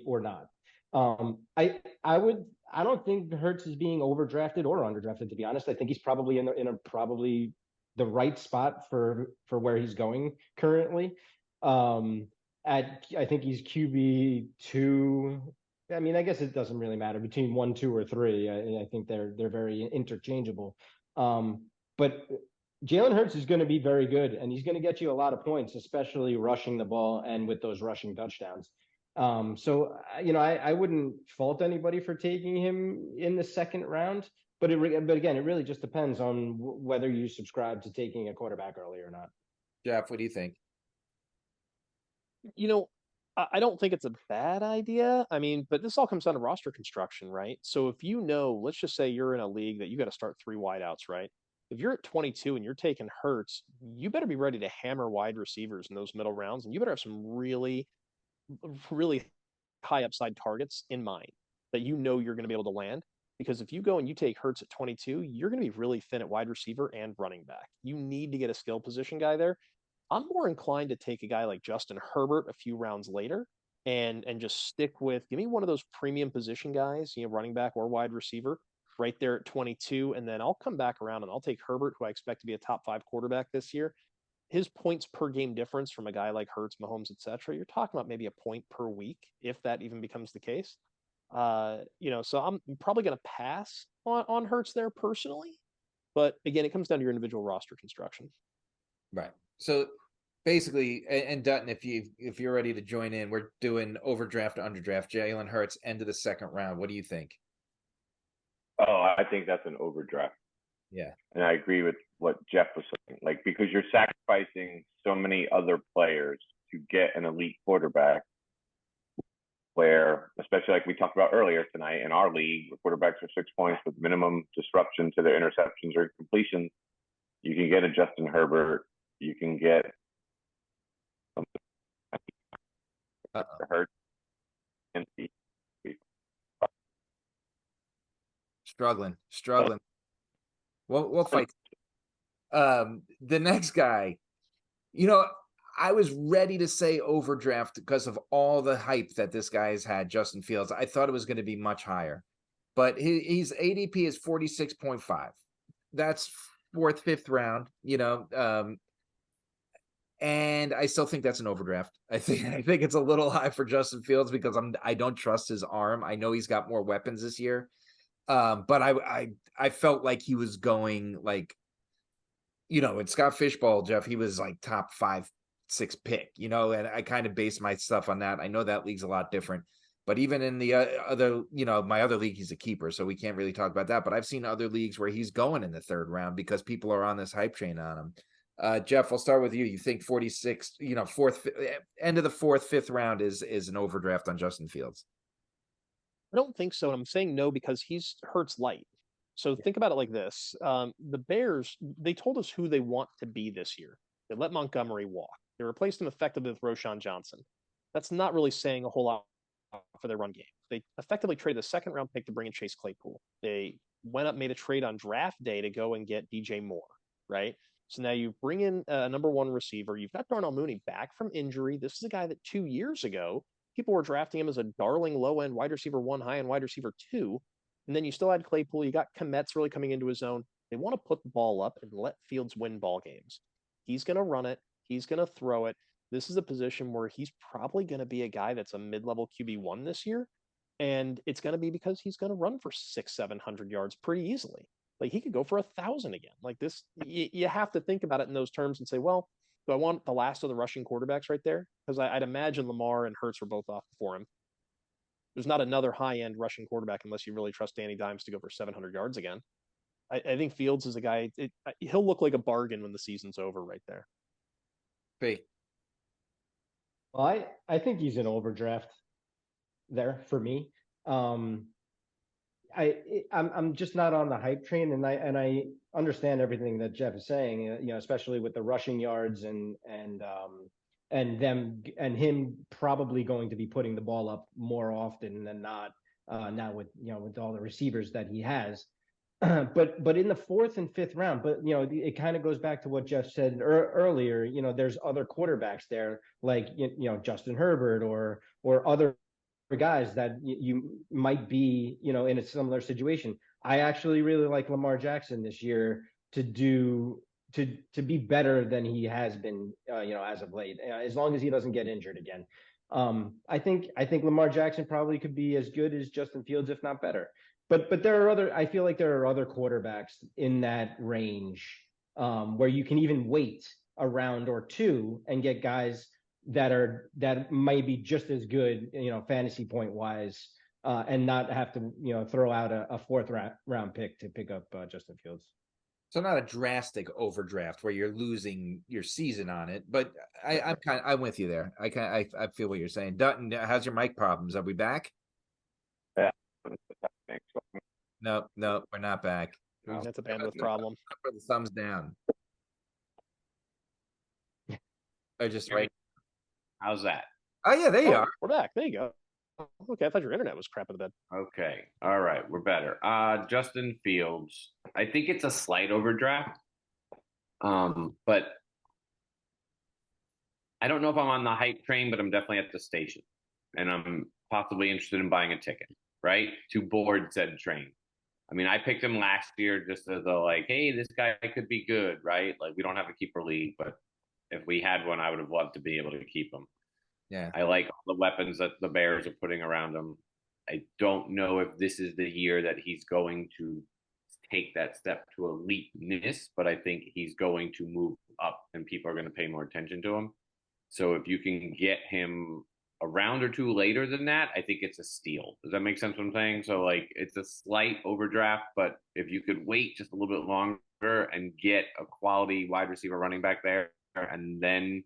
C: or not. I don't think Hurts is being overdrafted or underdrafted, to be honest. I think he's probably in probably the right spot for where he's going currently. I think he's QB2. I mean, I guess it doesn't really matter between 1, 2, or 3. I think they're very interchangeable. But Jalen Hurts is going to be very good, and he's going to get you a lot of points, especially rushing the ball and with those rushing touchdowns. So I wouldn't fault anybody for taking him in the second round, but again, it really just depends on whether you subscribe to taking a quarterback early or not.
A: Jeff, what do you think?
D: I don't think it's a bad idea. I mean, but this all comes down to roster construction, right? So if let's just say you're in a league that you got to start 3 wideouts, right? If you're at 22 and you're taking Hurts, you better be ready to hammer wide receivers in those middle rounds, and you better have some really high upside targets in mind that you're going to be able to land. Because if you go and you take Hurts at 22, you're going to be really thin at wide receiver and running back. You need to get a skill position guy there. I'm more inclined to take a guy like Justin Herbert a few rounds later and just give me one of those premium position guys, running back or wide receiver right there at 22. And then I'll come back around and I'll take Herbert, who I expect to be a top 5 quarterback this year. His points per game difference from a guy like Hurts, Mahomes, etc. You're talking about maybe a point per week, if that even becomes the case. So I'm probably going to pass on Hurts there personally. But again, it comes down to your individual roster construction.
A: Right. So basically, and Dutton, if you're ready to join in, we're doing overdraft, underdraft, Jalen Hurts, end of the second round. What do you think?
E: Oh, I think that's an overdraft.
A: Yeah.
E: And I agree with what Jeff was saying. Because you're sacrificing so many other players to get an elite quarterback, where, especially like we talked about earlier tonight in our league, where quarterbacks are 6 points with minimum disruption to their interceptions or completions, you can get a Justin Herbert. You can get Hurts.
A: Struggling. We'll fight. The next guy, I was ready to say overdraft because of all the hype that this guy has had, Justin Fields. I thought it was going to be much higher, but his ADP is 46.5. That's 4th, 5th round, and I still think that's an overdraft. I think it's a little high for Justin Fields because I don't trust his arm. I know he's got more weapons this year. But I felt like he was going in Scott Fishbowl, Jeff, he was like top 5, 6 pick, and I kind of based my stuff on that. I know that league's a lot different, but even in the other, my other league, he's a keeper, so we can't really talk about that. But I've seen other leagues where he's going in the 3rd round because people are on this hype train on him. Jeff, I'll start with you. You think 46, 4th, end of the 4th, 5th round is an overdraft on Justin Fields?
D: I don't think so. And I'm saying no because he's Hurts light. So think about it like this. The Bears, they told us who they want to be this year. They let Montgomery walk. They replaced him effectively with Roshan Johnson. that's not really saying a whole lot for their run game. They effectively traded a second round pick to bring in Chase Claypool. They went up, made a trade on draft day to go and get DJ Moore, right? So now you bring in a number one receiver. You've got Darnell Mooney back from injury. This is a guy that 2 years ago, people were drafting him as a darling low end wide receiver 1, high end wide receiver 2. And then you still had Claypool. You got Komet's really coming into his own. They want to put the ball up and let Fields win ball games. He's going to run it. He's going to throw it. This is a position where he's probably going to be a guy that's a mid-level QB1 this year. And it's going to be because he's going to run for 600-700 yards pretty easily. Like, he could go for 1,000 again. Like this, you have to think about it in those terms and say, well, do I want the last of the rushing quarterbacks right there? Because I'd imagine Lamar and Hurts were both off before him. There's not another high-end rushing quarterback unless you really trust Danny Dimes to go for 700 yards again. I think Fields is a guy, he'll look like a bargain when the season's over right there.
C: Well, I think he's an overdraft there for me. I'm just not on the hype train, and I understand everything that Jeff is saying. You know, especially with the rushing yards and him probably going to be putting the ball up more often than not. Now with all the receivers that he has. But in the fourth and fifth round, but it kind of goes back to what Jeff said earlier. There's other quarterbacks there, like Justin Herbert or other guys that you might be in a similar situation. I actually really like Lamar Jackson this year to be better than he has been as of late, as long as he doesn't get injured again. I think Lamar Jackson probably could be as good as Justin Fields, if not better. But I feel like there are other quarterbacks in that range where you can even wait a round or two and get guys that might be just as good, fantasy point wise, and not have to, throw out a fourth round pick to pick up Justin Fields.
A: So not a drastic overdraft where you're losing your season on it, but I'm with you there. I feel what you're saying. Dutton, how's your mic problems? Are we back?
E: Yeah.
A: No, we're not back.
D: That's a bandwidth problem.
A: Put the thumbs down. I just right.
B: How's that?
A: Oh yeah, there you are.
D: We're back. There you go. Okay, I thought your internet was crapping a bit.
B: Okay. All right, we're better. Justin Fields. I think it's a slight overdraft. But I don't know if I'm on the hype train, but I'm definitely at the station. And I'm possibly interested in buying a ticket, right? To board said train. I mean, I picked him last year just as a hey, this guy could be good, right? Like, we don't have a keeper league, but if we had one, I would have loved to be able to keep him.
A: Yeah.
B: I like all the weapons that the Bears are putting around him. I don't know if this is the year that he's going to take that step to eliteness, but I think he's going to move up and people are going to pay more attention to him. So if you can get him a round or two later than that, I think it's a steal. Does that make sense what I'm saying? So it's a slight overdraft, but if you could wait just a little bit longer and get a quality wide receiver running back there and then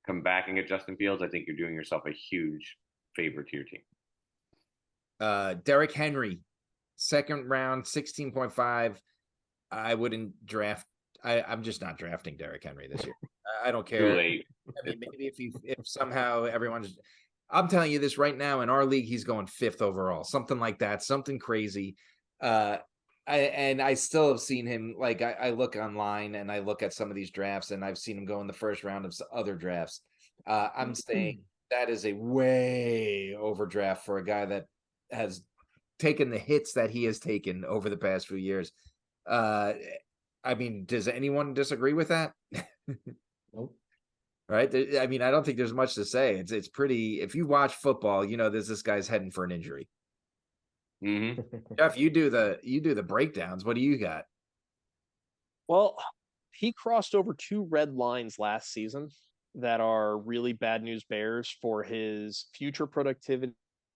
B: come back and get Justin Fields, I think you're doing yourself a huge favor to your team.
A: Derrick Henry, second round, 16.5. I wouldn't draft. I'm just not drafting Derrick Henry this year. I don't care.
B: Too late.
A: I mean, maybe if somehow everyone's, I'm telling you this right now, in our league, he's going 5th overall, something like that, something crazy. I still have seen him. I look online and I look at some of these drafts, and I've seen him go in the first round of other drafts. I'm saying that is a way overdraft for a guy that has taken the hits that he has taken over the past few years. I mean, does anyone disagree with that?
C: Nope.
A: Right? I mean, I don't think there's much to say. It's pretty. If you watch football, this guy's heading for an injury.
B: Mm-hmm.
A: Jeff, you do the breakdowns. What do you got?
D: Well, he crossed over 2 red lines last season that are really bad news bears for his future productivity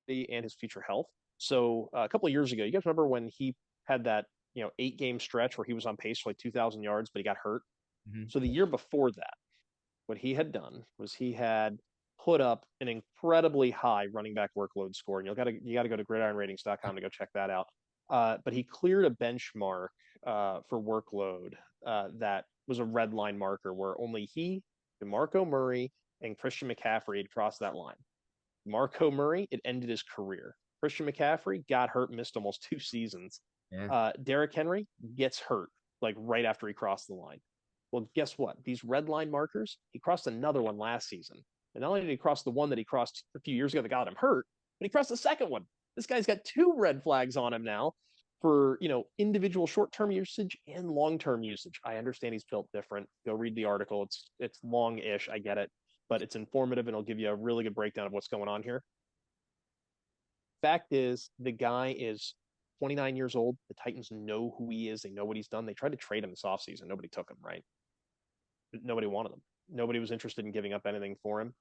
D: and his future health. So a couple of years ago, you guys remember when he had that 8-game stretch where he was on pace for 2,000 yards, but he got hurt.
A: Mm-hmm.
D: So the year before that, what he had done was he had put up an incredibly high running back workload score, and you got to go to gridironratings.com to go check that out. But he cleared a benchmark for workload that was a red line marker where only he, DeMarco Murray, and Christian McCaffrey had crossed that line. Marco Murray, it ended his career. Christian McCaffrey got hurt, missed almost 2 seasons.
A: Yeah.
D: Derrick Henry gets hurt like right after he crossed the line. Well, guess what? These red line markers, he crossed another one last season. And not only did he cross the one that he crossed a few years ago that got him hurt, but he crossed the second one. This guy's got 2 red flags on him now for, individual short-term usage and long-term usage. I understand he's built different. Go read the article. It's long-ish, I get it, but it's informative and it'll give you a really good breakdown of what's going on here. Fact is, the guy is 29 years old. The Titans know who he is. They know what he's done. They tried to trade him this offseason. Nobody took him, right? Nobody wanted him. Nobody was interested in giving up anything for him.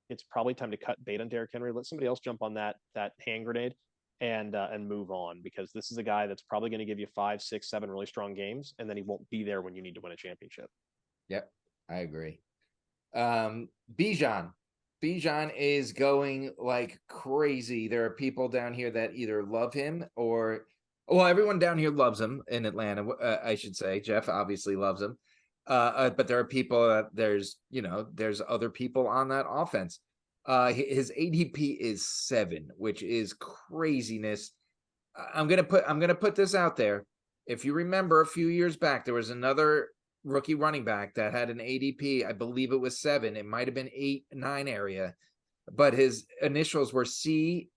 D: It's probably time to cut bait on Derrick Henry. Let somebody else jump on that hand grenade and move on, because this is a guy that's probably going to give you 5, 6, 7 really strong games, and then he won't be there when you need to win a championship.
A: Yep, I agree. Bijan is going like crazy. There are people down here that either love him or, well, everyone down here loves him in Atlanta. I should say Jeff obviously loves him. But there are people, there's other people on that offense. His ADP is 7, which is craziness. I'm gonna put this out there. If you remember a few years back, there was another rookie running back that had an ADP, I believe it was 7. It might have been 8, 9 area, but his initials were CEH.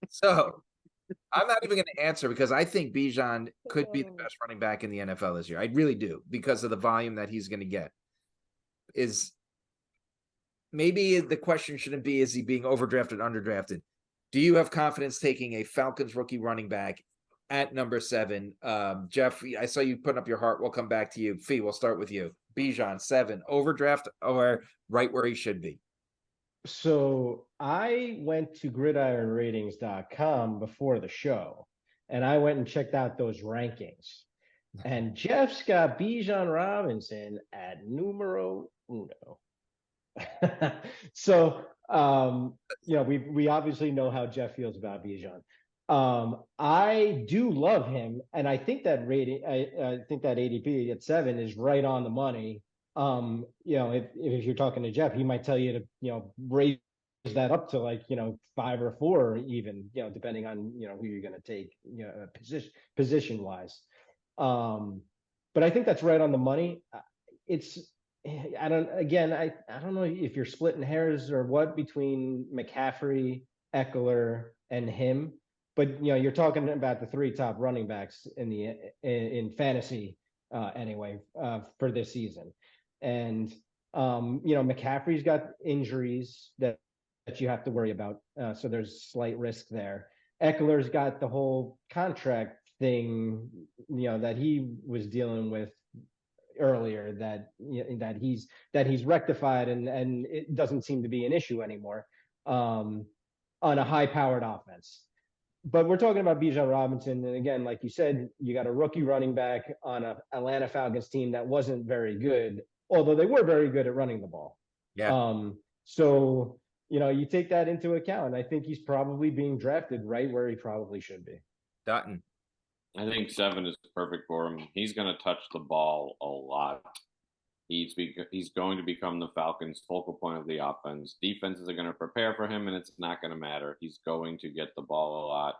A: So I'm not even going to answer, because I think Bijan could be the best running back in the NFL this year. I really do, because of the volume that he's going to get. Is maybe the question shouldn't be, is he being overdrafted, underdrafted? Do you have confidence taking a Falcons rookie running back at number 7? Jeff, I saw you putting up your heart. We'll come back to you. Fee, we'll start with you. Bijan, 7, overdraft or right where he should be?
C: So I went to gridironratings.com before the show, and I went and checked out those rankings. And Jeff's got Bijan Robinson at numero uno. So, we obviously know how Jeff feels about Bijan. I do love him, and I think that I think that ADP at 7 is right on the money. If you're talking to Jeff, he might tell you to, raise that up to like, 5 or 4 even, depending on, who you're going to take, position wise. But I think that's right on the money. I don't know if you're splitting hairs or what between McCaffrey, Eckler, and him, but you're talking about the 3 top running backs in fantasy anyway for this season. And McCaffrey's got injuries that you have to worry about, so there's slight risk there. Eckler's got the whole contract thing, that he was dealing with earlier, that he's rectified, and it doesn't seem to be an issue anymore on a high-powered offense. But we're talking about Bijan Robinson, and again, like you said, you got a rookie running back on a Atlanta Falcons team that wasn't very good, although they were very good at running the ball.
A: Yeah.
C: So you take that into account. I think he's probably being drafted right where he probably should be.
A: Dutton.
B: I think 7 is perfect for him. He's going to touch the ball a lot. He's going to become the Falcons' focal point of the offense. Defenses are going to prepare for him, and it's not going to matter. He's going to get the ball a lot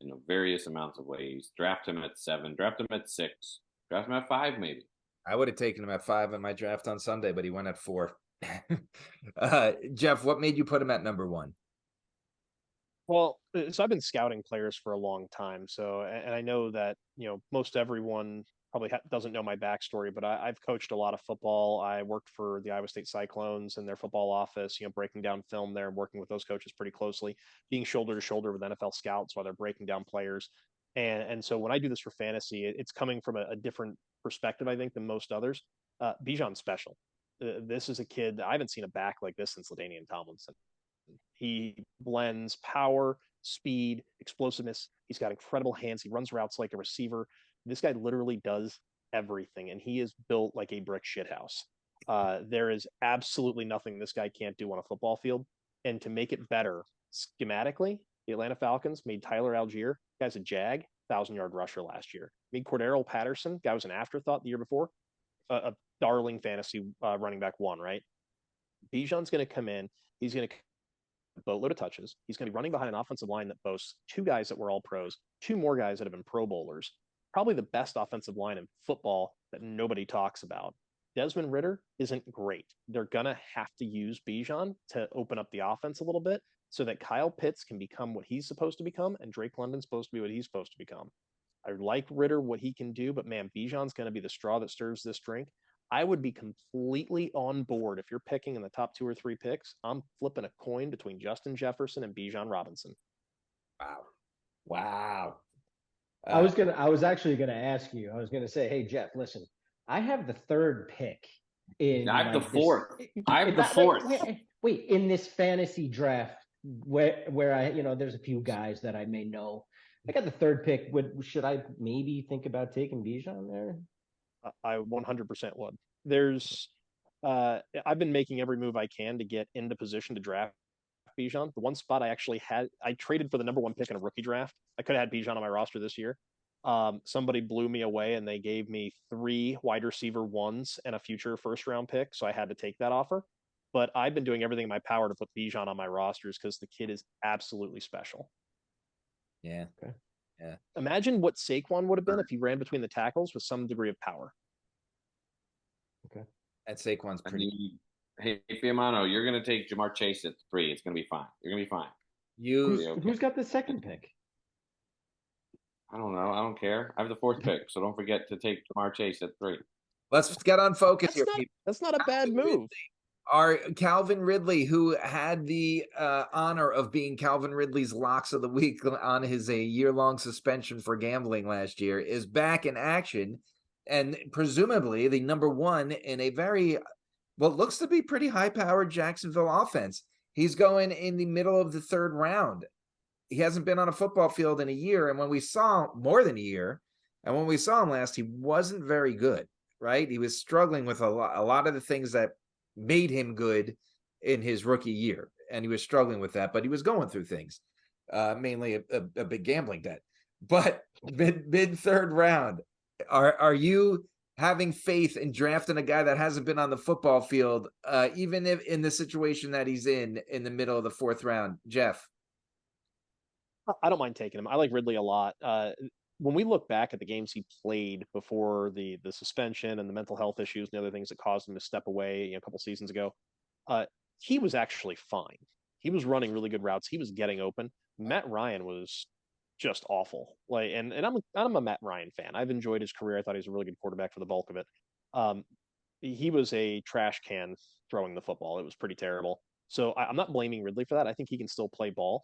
B: in various amounts of ways. Draft him at 7. Draft him at 6. Draft him at 5, maybe.
A: I would have taken him at 5 in my draft on Sunday, but he went at 4. Jeff, what made you put him at number 1?
D: Well, so I've been scouting players for a long time. So, and I know that, most everyone probably doesn't know my backstory, but I've coached a lot of football. I worked for the Iowa State Cyclones in their football office, breaking down film there and working with those coaches pretty closely, being shoulder to shoulder with NFL scouts while they're breaking down players. And so when I do this for fantasy, it's coming from a different perspective, I think, than most others. Bijan's special. This is a kid, I haven't seen a back like this since LaDainian Tomlinson. He blends power, speed, explosiveness. He's got incredible hands. He runs routes like a receiver. This guy literally does everything, and he is built like a brick shithouse. There is absolutely nothing this guy can't do on a football field. And to make it better schematically, the Atlanta Falcons made Tyler Algier, guy's a Jag, 1,000-yard rusher last year. Made Cordero Patterson, guy was an afterthought the year before, a darling fantasy running back 1, right? Bijan's going to come in. He's going to boatload of touches. He's going to be running behind an offensive line that boasts 2 guys that were all pros, 2 more guys that have been Pro Bowlers. Probably the best offensive line in football that nobody talks about. Desmond Ridder isn't great. They're going to have to use Bijan to open up the offense a little bit so that Kyle Pitts can become what he's supposed to become and Drake London's supposed to be what he's supposed to become. I like Ridder, what he can do, but man, Bijan's going to be the straw that stirs this drink. I would be completely on board if you're picking in the top 2 or 3 picks. I'm flipping a coin between Justin Jefferson and Bijan Robinson.
A: Wow.
C: I was actually gonna ask you. I was gonna say, hey Jeff, listen, I have the 3rd pick in.
B: I have the
C: like,
B: 4th. I have the
C: Wait,
B: 4th.
C: wait, in this fantasy draft where I, there's a few guys that I may know. I got the 3rd pick. Should I maybe think about taking Bijan there?
D: I 100% would. I've been making every move I can to get into position to draft Bijan. The one spot I traded for the number 1 pick in a rookie draft. I could have had Bijan on my roster this year. Somebody blew me away and they gave me 3 wide receiver 1s and a future 1st round pick. So I had to take that offer. But I've been doing everything in my power to put Bijan on my rosters because the kid is absolutely special.
A: Yeah.
C: Okay.
A: Yeah.
D: Imagine what Saquon would have been if he ran between the tackles with some degree of power.
C: Okay.
A: And Saquon's pretty.
B: Hey, Fiamano, you're going to take Jamar Chase at 3. It's going to be fine. You're going to be fine.
C: Who's got the 2nd pick?
B: I don't know. I don't care. I have the 4th pick, so don't forget to take Jamar Chase at 3.
A: Let's get on focus here, people.
D: That's not a bad move.
A: Our Calvin Ridley, who had the honor of being Calvin Ridley's locks of the week on his year-long suspension for gambling last year, is back in action, and presumably the number 1 in a very what looks to be pretty high-powered Jacksonville offense. He's going in the middle of the 3rd round. He hasn't been on a football field in a year, and when we saw more than a year, and when we saw him last, he wasn't very good, right? He was struggling with a lot of the things that made him good in his rookie year, and he was struggling with that, but he was going through things, mainly a big gambling debt. But mid 3rd round, are you having faith in drafting a guy that hasn't been on the football field, even if in the situation that he's in the middle of the 4th round? Jeff?
D: I don't mind taking him. I like Ridley a lot. When we look back at the games he played before the suspension and the mental health issues and the other things that caused him to step away a couple seasons ago, he was actually fine. He was running really good routes. He was getting open. Matt Ryan was just awful. And I'm a Matt Ryan fan. I've enjoyed his career. I thought he was a really good quarterback for the bulk of it. He was a trash can throwing the football. It was pretty terrible. So I'm not blaming Ridley for that. I think he can still play ball.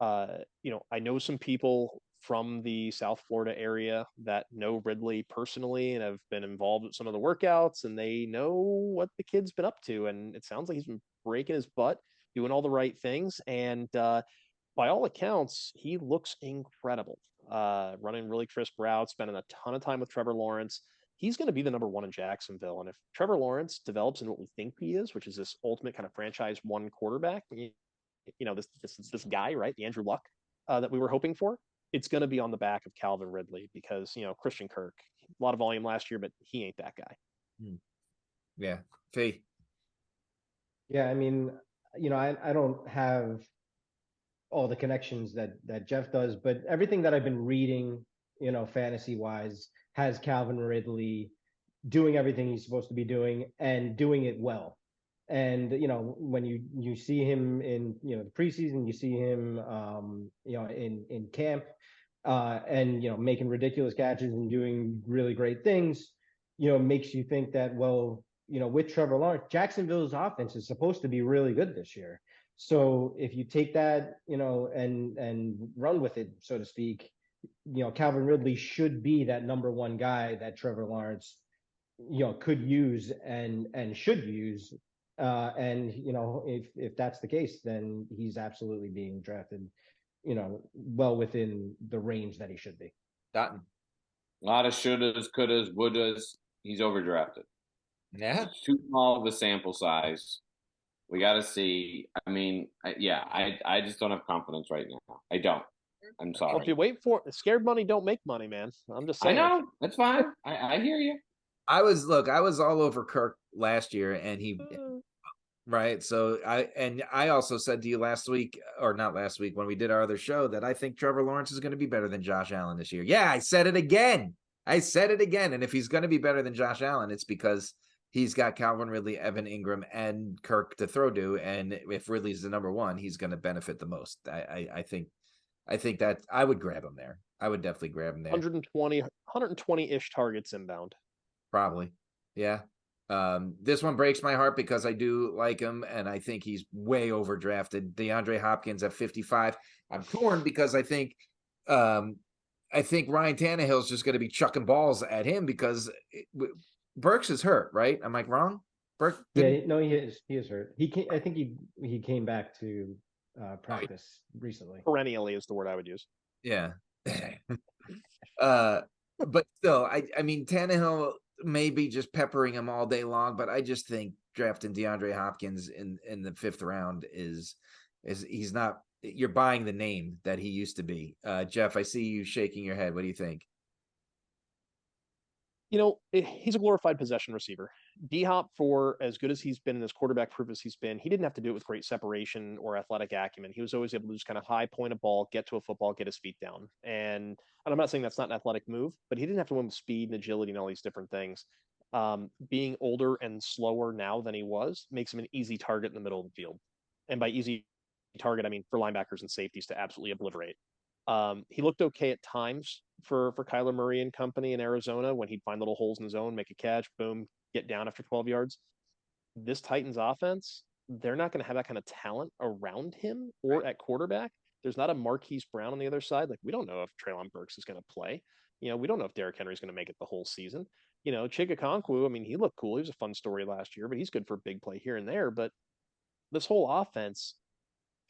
D: I know some people from the South Florida area that know Ridley personally and have been involved with some of the workouts, and they know what the kid's been up to. And it sounds like he's been breaking his butt, doing all the right things. And by all accounts, he looks incredible. Running really crisp routes, spending a ton of time with Trevor Lawrence. He's going to be the number 1 in Jacksonville. And if Trevor Lawrence develops into what we think he is, which is this ultimate kind of franchise 1 quarterback, this guy, right? The Andrew Luck that we were hoping for. It's going to be on the back of Calvin Ridley because, Christian Kirk, a lot of volume last year, but he ain't that guy.
A: Yeah. Fee.
C: Yeah. I mean, I don't have all the connections that Jeff does, but everything that I've been reading, fantasy wise, has Calvin Ridley doing everything he's supposed to be doing and doing it well. And, when you see him in, the preseason, you see him, in camp and, making ridiculous catches and doing really great things, makes you think that, well, with Trevor Lawrence, Jacksonville's offense is supposed to be really good this year. So if you take that, and run with it, so to speak, Calvin Ridley should be that number 1 guy that Trevor Lawrence, could use and should use. And if that's the case, then he's absolutely being drafted, well within the range that he should be.
A: Dotton.
B: A lot of shouldas, couldas, wouldas. He's overdrafted.
A: Yeah.
B: It's too small of a sample size. We got to see. I mean, I just don't have confidence right now. I don't. I'm sorry.
D: Well, if you wait for scared money, don't make money, man. I'm just saying.
B: I know. That's fine. I hear you.
A: I was all over Kirk last year, and he Right. So I also said to you last week, or not last week, when we did our other show, that I think Trevor Lawrence is going to be better than Josh Allen this year. Yeah, I said it again. And if he's going to be better than Josh Allen, it's because he's got Calvin Ridley, Evan Ingram, and Kirk to throw to. And if Ridley's the number one, he's going to benefit the most. I think that I would grab him there. I would definitely grab him there.
D: 120-ish targets inbound.
A: Probably. Yeah. This one breaks my heart because I do like him and I think he's way overdrafted. DeAndre Hopkins at 55. I'm torn because I think Ryan Tannehill's just going to be chucking balls at him because Burks is hurt, right? Am I wrong? Burks?
C: Yeah, no, he is hurt. I think he came back to practice recently.
D: Perennially is the word I would use.
A: Yeah. But still, I mean, Tannehill may be just peppering him all day long, but I just think drafting DeAndre Hopkins in the 5th round is he's not. You're buying the name that he used to be. Jeff, I see you shaking your head. What do you think?
D: He's a glorified possession receiver. D-Hop, for as good as he's been and as quarterback proof as he's been, he didn't have to do it with great separation or athletic acumen. He was always able to just kind of high point a ball, get to a football, get his feet down. And I'm not saying that's not an athletic move, but he didn't have to win with speed and agility and all these different things. Being older and slower now than he was makes him an easy target in the middle of the field. And by easy target, I mean for linebackers and safeties to absolutely obliterate. He looked okay at times for Kyler Murray and company in Arizona when he'd find little holes in his zone, make a catch, boom, get down after 12 yards. This Titans offense, they're not going to have that kind of talent around him or at quarterback. There's not a Marquise Brown on the other side. Like, we don't know if Treylon Burks is going to play. We don't know if Derrick Henry is going to make it the whole season. Chig Okonkwo, I mean, he looked cool. He was a fun story last year, but he's good for big play here and there. But this whole offense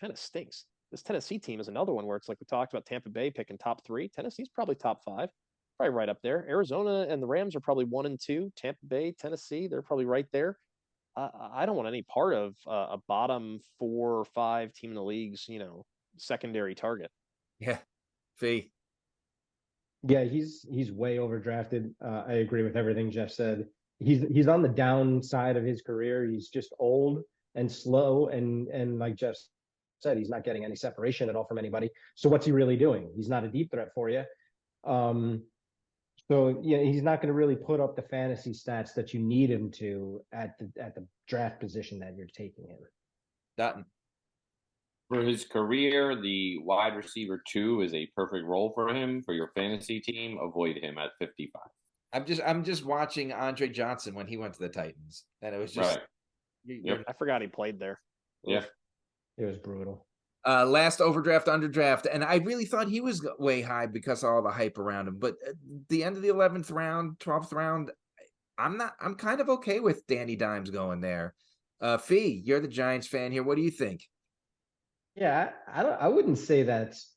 D: kind of stinks. This Tennessee team is another one where it's like we talked about Tampa Bay picking top 3. Tennessee's probably top 5, probably right up there. Arizona and the Rams are probably 1 and 2. Tampa Bay, Tennessee, they're probably right there. I don't want any part of a bottom 4 or 5 team in the league's, secondary target.
A: Yeah. Fee.
C: Yeah, he's way overdrafted. I agree with everything Jeff said. He's on the downside of his career. He's just old and slow and like Jeff said, he's not getting any separation at all from anybody. So what's he really doing? He's not a deep threat for you. So yeah, he's not going to really put up the fantasy stats that you need him to at the draft position that you're taking him.
A: Dutton.
B: For his career, the wide receiver 2 is a perfect role for him. For your fantasy team, avoid him at 55.
A: I'm just watching Andre Johnson when he went to the Titans, and it was just.
B: Right. Yep.
D: I forgot he played there.
B: Yeah.
C: It was brutal.
A: Last overdraft, underdraft, and I really thought he was way high because of all the hype around him. But at the end of the 11th round, 12th round, I'm kind of okay with Danny Dimes going there. Fee, you're the Giants fan here. What do you think?
C: Yeah, I wouldn't say that's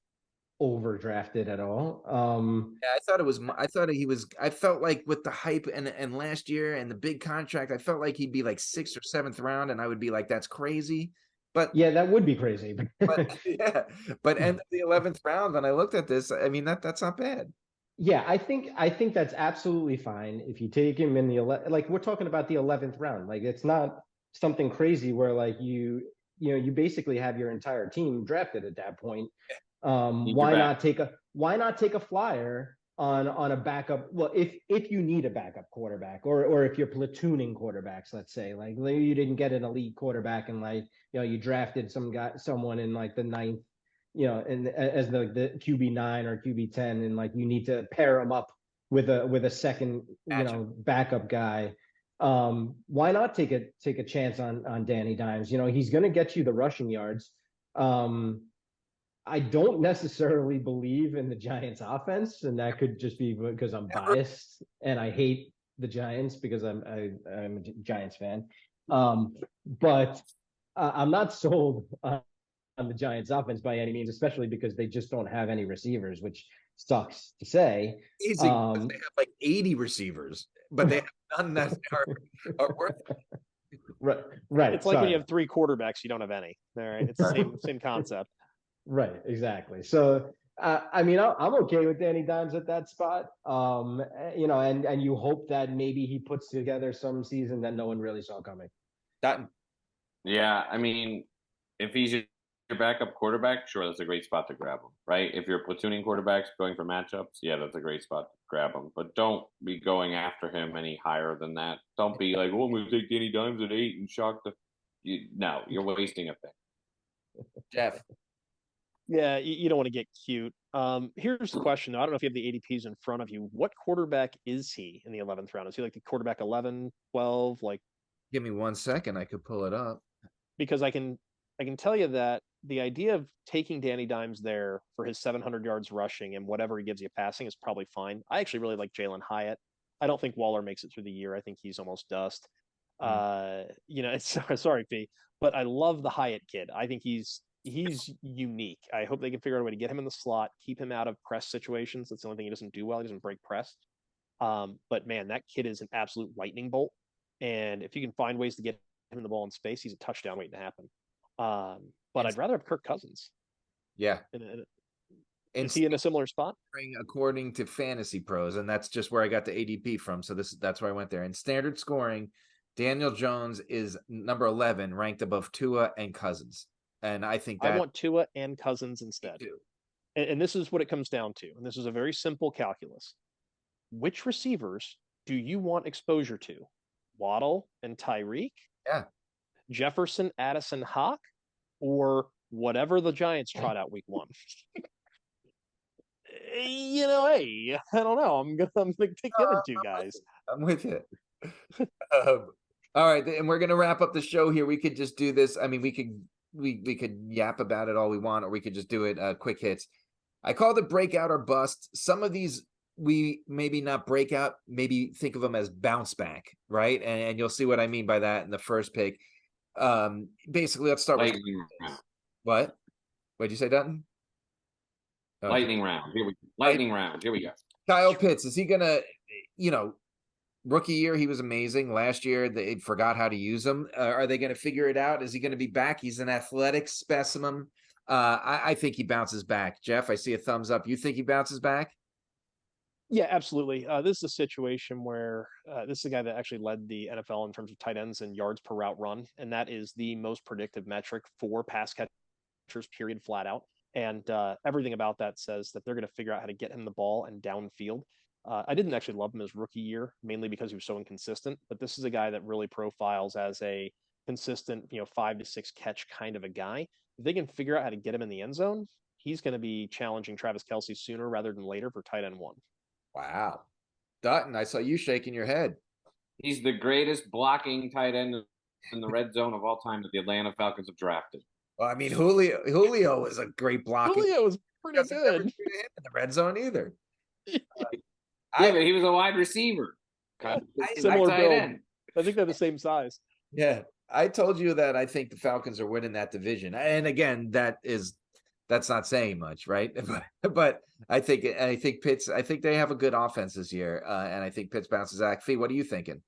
C: overdrafted at all.
A: Yeah, I felt like with the hype and last year and the big contract, I felt like he'd be like 6th or 7th round, and I would be like, that's crazy. But
C: yeah, that would be crazy.
A: but end of the 11th round, when I looked at this, I mean that's not bad.
C: Yeah, I think that's absolutely fine if you take him in the like we're talking about the 11th round. Like it's not something crazy where like you basically have your entire team drafted at that point. Why not take a flyer on a backup? Well, if you need a backup quarterback or if you're platooning quarterbacks, let's say like you didn't get an elite quarterback and like you drafted someone in like the 9th, and as the QB9 or QB10, and like you need to pair them up with a second backup guy. Why not take a chance on Danny Dimes? He's going to get you the rushing yards. I don't necessarily believe in the Giants offense, and that could just be because I'm biased and I hate the Giants because I'm a Giants fan. But I'm not sold on the Giants offense by any means, especially because they just don't have any receivers, which sucks to say.
A: They have like 80 receivers, but they have none that are worth it.
C: Right.
D: It's like when you have 3 quarterbacks, you don't have any. All right. It's the same concept.
C: Right, exactly. So, I mean, I'm okay with Danny Dimes at that spot. And you hope that maybe he puts together some season that no one really saw coming.
B: Yeah, I mean, if he's your backup quarterback, sure, that's a great spot to grab him, right? If you're platooning quarterbacks going for matchups, yeah, that's a great spot to grab him. But don't be going after him any higher than that. Don't be like, "Oh, I'm going to take Danny Dimes at 8 and shock the." No, you're wasting a pick.
A: Jeff.
D: Yeah, you don't want to get cute. Here's the question. I don't know if you have the ADPs in front of you. What quarterback is he in the 11th round? Is he like the quarterback 11, 12? Like,
A: Give me 1 second. I could pull it up.
D: because I can tell you that the idea of taking Danny Dimes there for his 700 yards rushing and whatever he gives you passing is probably fine. I actually really like Jalen Hyatt. I don't think Waller makes it through the year. I think he's almost dust. It's sorry, P, but I love the Hyatt kid. I think he's unique. I hope they can figure out a way to get him in the slot, keep him out of press situations. That's the only thing he doesn't do well. He doesn't break press. But man, that kid is an absolute lightning bolt. And if you can find ways to get him the ball in space, he's a touchdown waiting to happen. But I'd rather have Kirk Cousins.
A: Yeah.
D: Is he in a similar spot?
A: According to Fantasy Pros, and that's just where I got the ADP from. So that's where I went there. In standard scoring, Daniel Jones is number 11, ranked above Tua and Cousins. And I think
D: I want Tua and Cousins instead. And this is what it comes down to. And this is a very simple calculus. Which receivers do you want exposure to? Waddle and Tyreek?
A: Yeah.
D: Jefferson, Addison, Hawk? Or whatever the Giants trot out week 1? Hey, I don't know. I'm gonna take the other two guys.
A: I'm with you. All right, and we're gonna wrap up the show here. We could just do this. I mean, we could yap about it all we want, or we could just do it quick hits. I call it breakout or bust. Some of these we maybe not breakout, maybe think of them as bounce back, right? And you'll see what I mean by that in the first pick. Basically, let's start with what? What'd you say, Dutton?
B: Lightning round. Here we go.
A: Kyle Pitts, is he gonna, rookie year he was amazing. Last year they forgot how to use him. Are they going to figure it out? Is he going to be back? He's an athletic specimen. I think he bounces back. Jeff, I see a thumbs up. You think he bounces back?
D: Yeah, absolutely. This is a situation where this is a guy that actually led the NFL in terms of tight ends and yards per route run, and that is the most predictive metric for pass catchers, period, flat out. And everything about that says that they're going to figure out how to get him the ball and downfield. I didn't actually love him his rookie year, mainly because he was so inconsistent. But this is a guy that really profiles as a consistent, 5 to 6 catch kind of a guy. If they can figure out how to get him in the end zone, he's going to be challenging Travis Kelce sooner rather than later for tight end 1.
A: Wow. Dutton, I saw you shaking your head.
B: He's the greatest blocking tight end in the red zone of all time that the Atlanta Falcons have drafted.
A: Well, I mean, Julio was a great blocking.
D: Julio was pretty good
A: in the red zone either.
B: But he was a wide receiver.
D: Similar build. I think they're the same size.
A: Yeah, I told you that I think the Falcons are winning that division, and again, that's not saying much, right? But I think Pitts. I think they have a good offense this year, and I think Pitts bounces back. Fee, what are you thinking?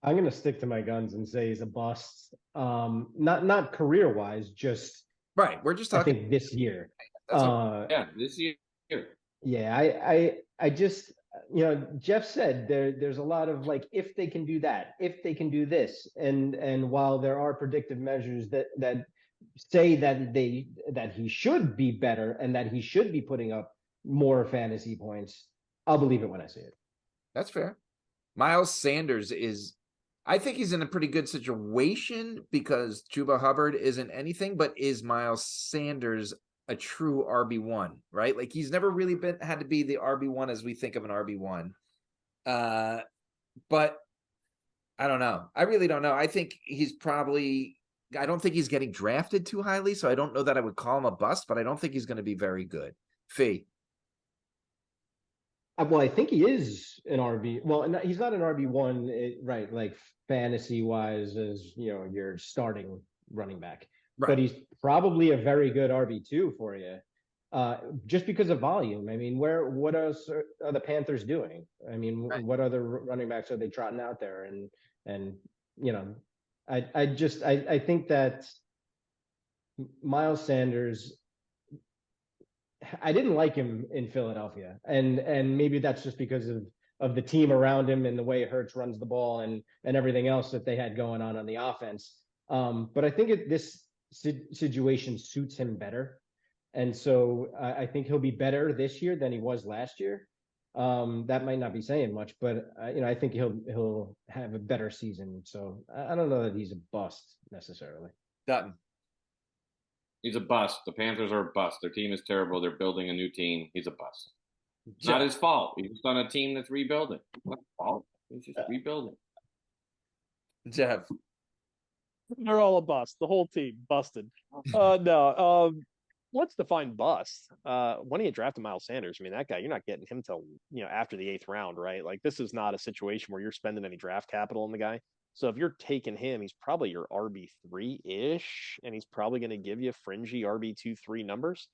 C: I'm going to stick to my guns and say he's a bust. Not career wise, just
A: right. We're just talking
C: I think this year.
B: This year.
C: Yeah, I just Jeff said there's a lot of like if they can do that, if they can do this, and while there are predictive measures that say that he should be better and that he should be putting up more fantasy points, I'll believe it when I see it.
A: That's fair. Miles Sanders I think he's in a pretty good situation because Chuba Hubbard isn't anything, but is Miles Sanders a true RB1, right? Like he's never really had to be the RB1 as we think of an RB1. But I don't know. I really don't know. I think I don't think he's getting drafted too highly, so I don't know that I would call him a bust, but I don't think he's going to be very good. Fee.
C: Well, I think he is an RB. Well, he's not an RB1, right? Like fantasy wise, as your starting running back, right. But he's probably a very good RB2 for you, just because of volume. I mean, what else are the Panthers doing? I mean, right. What other running backs are they trotting out there? And I think that Miles Sanders, I didn't like him in Philadelphia, and maybe that's just because of the team around him and the way Hurts runs the ball and everything else that they had going on the offense. But I think this situation suits him better. And so I think he'll be better this year than he was last year. That might not be saying much, but I think he'll have a better season. So I don't know that he's a bust necessarily.
A: Dutton.
B: He's a bust. The Panthers are a bust. Their team is terrible. They're building a new team. He's a bust. It's not his fault. He's just on a team that's rebuilding. Not his fault. He's just rebuilding.
A: Jeff.
D: They're all a bust. The whole team busted. No. Let's define bust. When he drafted Miles Sanders, I mean, that guy, you're not getting him till after the 8th round, right? Like, this is not a situation where you're spending any draft capital on the guy. So if you're taking him, he's probably your RB3-ish, and he's probably going to give you fringy RB2-3 numbers.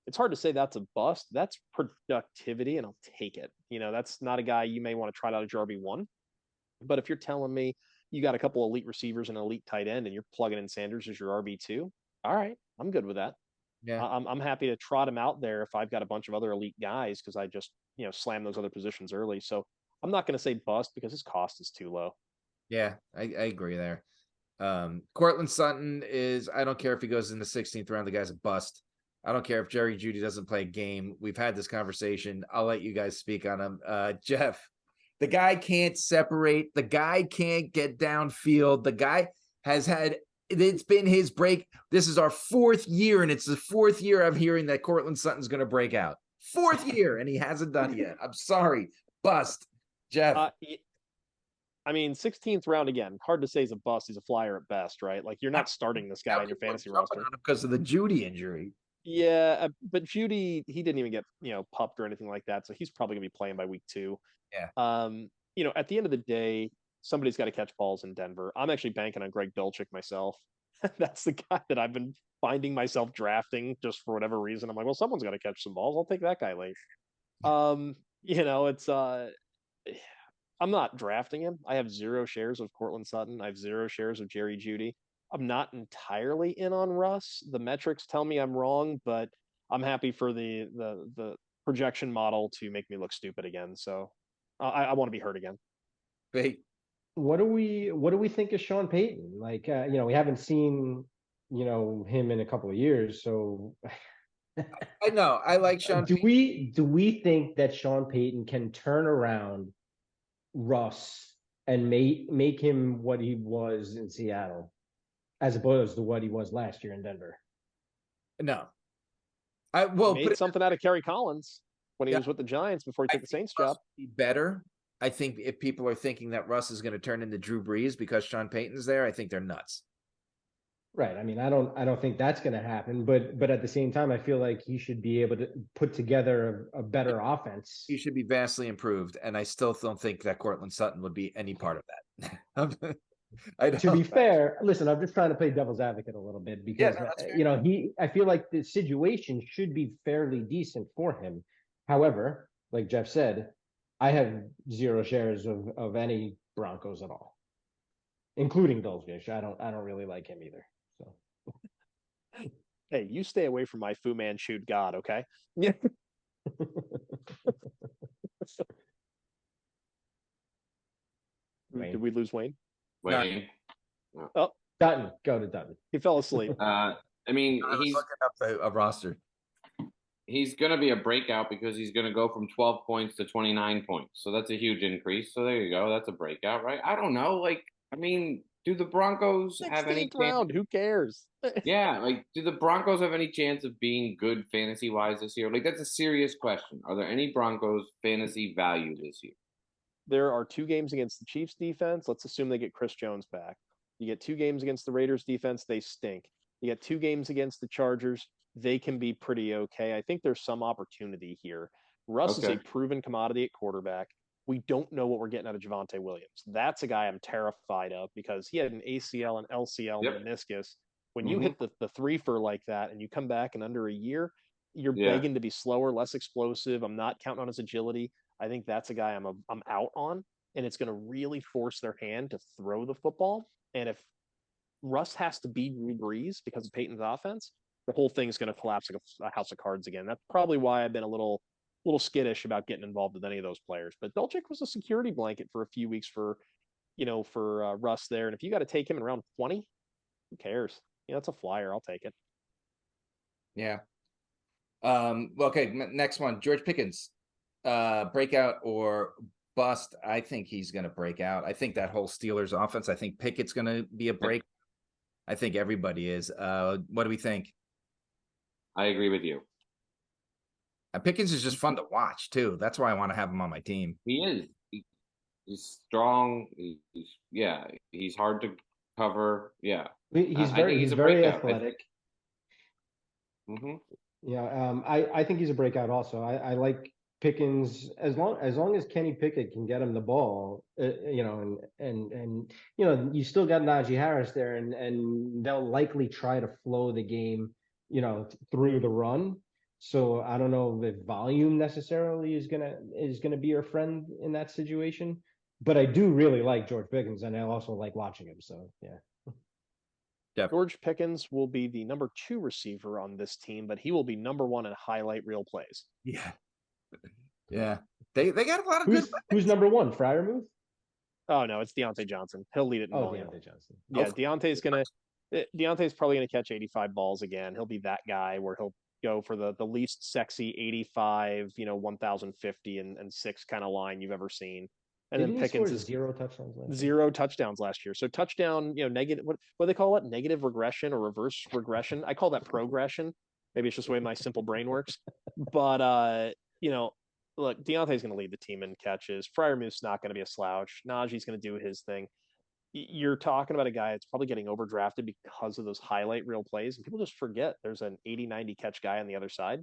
D: It's hard to say that's a bust. That's productivity, and I'll take it. That's not a guy you may want to try out as your RB1. But if you're telling me you got a couple elite receivers and an elite tight end, and you're plugging in Sanders as your RB2, all right, I'm good with that.
A: Yeah,
D: I'm happy to trot him out there if I've got a bunch of other elite guys because I just slam those other positions early. So I'm not going to say bust because his cost is too low.
A: Yeah, I agree there. Cortland Sutton is, I don't care if he goes in the 16th round, the guy's a bust. I don't care if Jerry Jeudy doesn't play a game. We've had this conversation. I'll let you guys speak on him. Jeff, the guy can't separate. The guy can't get downfield. The guy has had, it's been his break. This is our 4th year, and it's the 4th year I'm hearing that Cortland Sutton's going to break out. 4th year, and he hasn't done it yet. I'm sorry. Bust. Jeff.
D: I mean, 16th round again. Hard to say he's a bust. He's a flyer at best, right? Like, you're not starting this guy in your fantasy roster
A: because of the Jeudy injury.
D: Yeah, but Jeudy, he didn't even get pupped or anything like that, so he's probably gonna be playing by week 2.
A: Yeah.
D: At the end of the day, somebody's got to catch balls in Denver. I'm actually banking on Greg Dulcich myself. That's the guy that I've been finding myself drafting just for whatever reason. I'm like, well, someone's got to catch some balls. I'll take that guy late. It's I'm not drafting him. I have 0 shares of Cortland Sutton. I have 0 shares of Jerry Jeudy. I'm not entirely in on Russ. The metrics tell me I'm wrong, but I'm happy for the projection model to make me look stupid again. So I want to be hurt again.
A: Wait.
C: What do we think of Sean Payton? Like, we haven't seen, him in a couple of years. So
A: I know I like Sean.
C: Do we think that Sean Payton can turn around Russ and make him what he was in Seattle, as opposed to what he was last year in Denver?
A: No.
D: Made something out of Kerry Collins when he was with the Giants before he took the Saints job.
A: Be better. I think if people are thinking that Russ is going to turn into Drew Brees because Sean Payton's there, I think they're nuts.
C: Right. I mean, I don't think that's going to happen, but at the same time, I feel like he should be able to put together a better offense.
A: He should be vastly improved, and I still don't think that Cortland Sutton would be any part of that.
C: To be fair, listen, I'm just trying to play devil's advocate a little bit because I feel like the situation should be fairly decent for him. However, like Jeff said, I have 0 shares of any Broncos at all, including Dulcich. I don't really like him either. So,
D: hey, you stay away from my Fu Manchu God, okay? Yeah. Did we lose Wayne?
B: Wayne.
D: Oh,
C: Dutton, go to Dutton.
D: He fell asleep.
B: I mean,
A: he's looking up a roster.
B: He's going to be a breakout because he's going to go from 12 points to 29 points. So that's a huge increase. So there you go. That's a breakout, right? I don't know. Do the Broncos have any
D: round? Who cares?
B: Yeah, do the Broncos have any chance of being good fantasy-wise this year? That's a serious question. Are there any Broncos fantasy value this year?
D: There are 2 games against the Chiefs defense. Let's assume they get Chris Jones back. You get 2 games against the Raiders defense. They stink. You get 2 games against the Chargers. They can be pretty okay. I think there's some opportunity here. Russ is a proven commodity at quarterback. We don't know what we're getting out of Javonte Williams. That's a guy I'm terrified of because he had an ACL, an LCL, and a meniscus. When you hit the 3-fer like that and you come back in under a year, you're begging to be slower, less explosive. I'm not counting on his agility. I think that's a guy I'm out on, and it's going to really force their hand to throw the football. And if Russ has to beat Drew Brees because of Peyton's offense, the whole thing is going to collapse like a house of cards again. That's probably why I've been a little skittish about getting involved with any of those players. But Dulcich was a security blanket for a few weeks for Russ there. And if you got to take him in round 20, Who cares? Yeah, it's a flyer. I'll take it.
A: Yeah. Well, okay, next one, George Pickens, breakout or bust. I think he's going to break out. I think that whole Steelers offense, I think Pickett's going to be a break. I think everybody is. What do we think?
B: I agree with you.
A: Pickens is just fun to watch too. That's why I want to have him on my team.
B: He is. He's strong. He's hard to cover. Yeah.
C: He's
B: I
C: very
B: think
C: he's
B: a
C: very
B: breakout.
C: athletic.
B: Mm-hmm.
C: Yeah, I think he's a breakout also. I like Pickens as long as Kenny Pickett can get him the ball, and you still got Najee Harris there, and they'll likely try to flow the game, through the run. So I don't know if volume necessarily is gonna be your friend in that situation, but I do really like George Pickens, and I also like watching him. So yeah.
D: George Pickens will be the number 2 receiver on this team, but he will be number 1 in highlight reel plays.
A: Yeah. Yeah. They got a lot of
C: Who's number 1? Freiermuth?
D: Oh no, it's Deontay Johnson. He'll lead it in volume.
C: Deontay Johnson.
D: Yeah, Deontay's probably gonna catch 85 balls again. He'll be that guy where he'll go for the least sexy 85, 1050 and 6 kind of line you've ever seen. And
C: Didn't
D: then
C: he
D: Pickens
C: score
D: is
C: 0 touchdowns last year?
D: 0 touchdowns last year. So touchdown, negative, what do they call it? Negative regression or reverse regression. I call that progression. Maybe it's just the way my simple brain works. But look, Deontay's going to lead the team in catches. Freiermuth's not going to be a slouch. Najee's going to do his thing. You're talking about a guy that's probably getting overdrafted because of those highlight reel plays, and people just forget there's an 80-90 catch guy on the other side.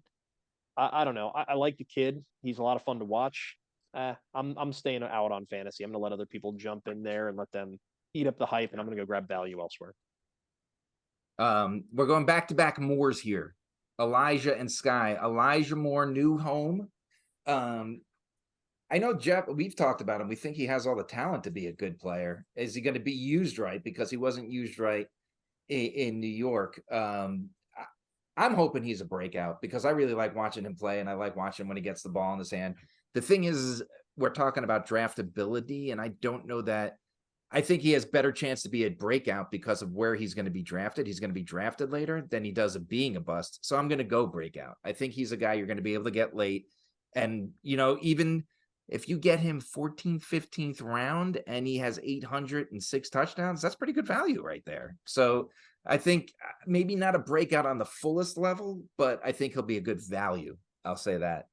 D: I don't know. I like the kid. He's a lot of fun to watch. I'm staying out on fantasy. I'm going to let other people jump in there and let them eat up the hype, and I'm going to go grab value elsewhere.
A: We're going back-to-back Moores here. Elijah and Sky. Elijah Moore, new home. I know Jeff, we've talked about him. We think he has all the talent to be a good player. Is he going to be used right? Because he wasn't used right in New York. I'm hoping he's a breakout because I really like watching him play, and I like watching when he gets the ball in his hand. The thing is, we're talking about draftability, and I don't know that. I think he has better chance to be a breakout because of where he's going to be drafted. He's going to be drafted later than he does of being a bust. So I'm going to go breakout. I think he's a guy you're going to be able to get late. And, even if you get him 14th, 15th round and he has 806 touchdowns, that's pretty good value right there. So I think maybe not a breakout on the fullest level, but I think he'll be a good value. I'll say that.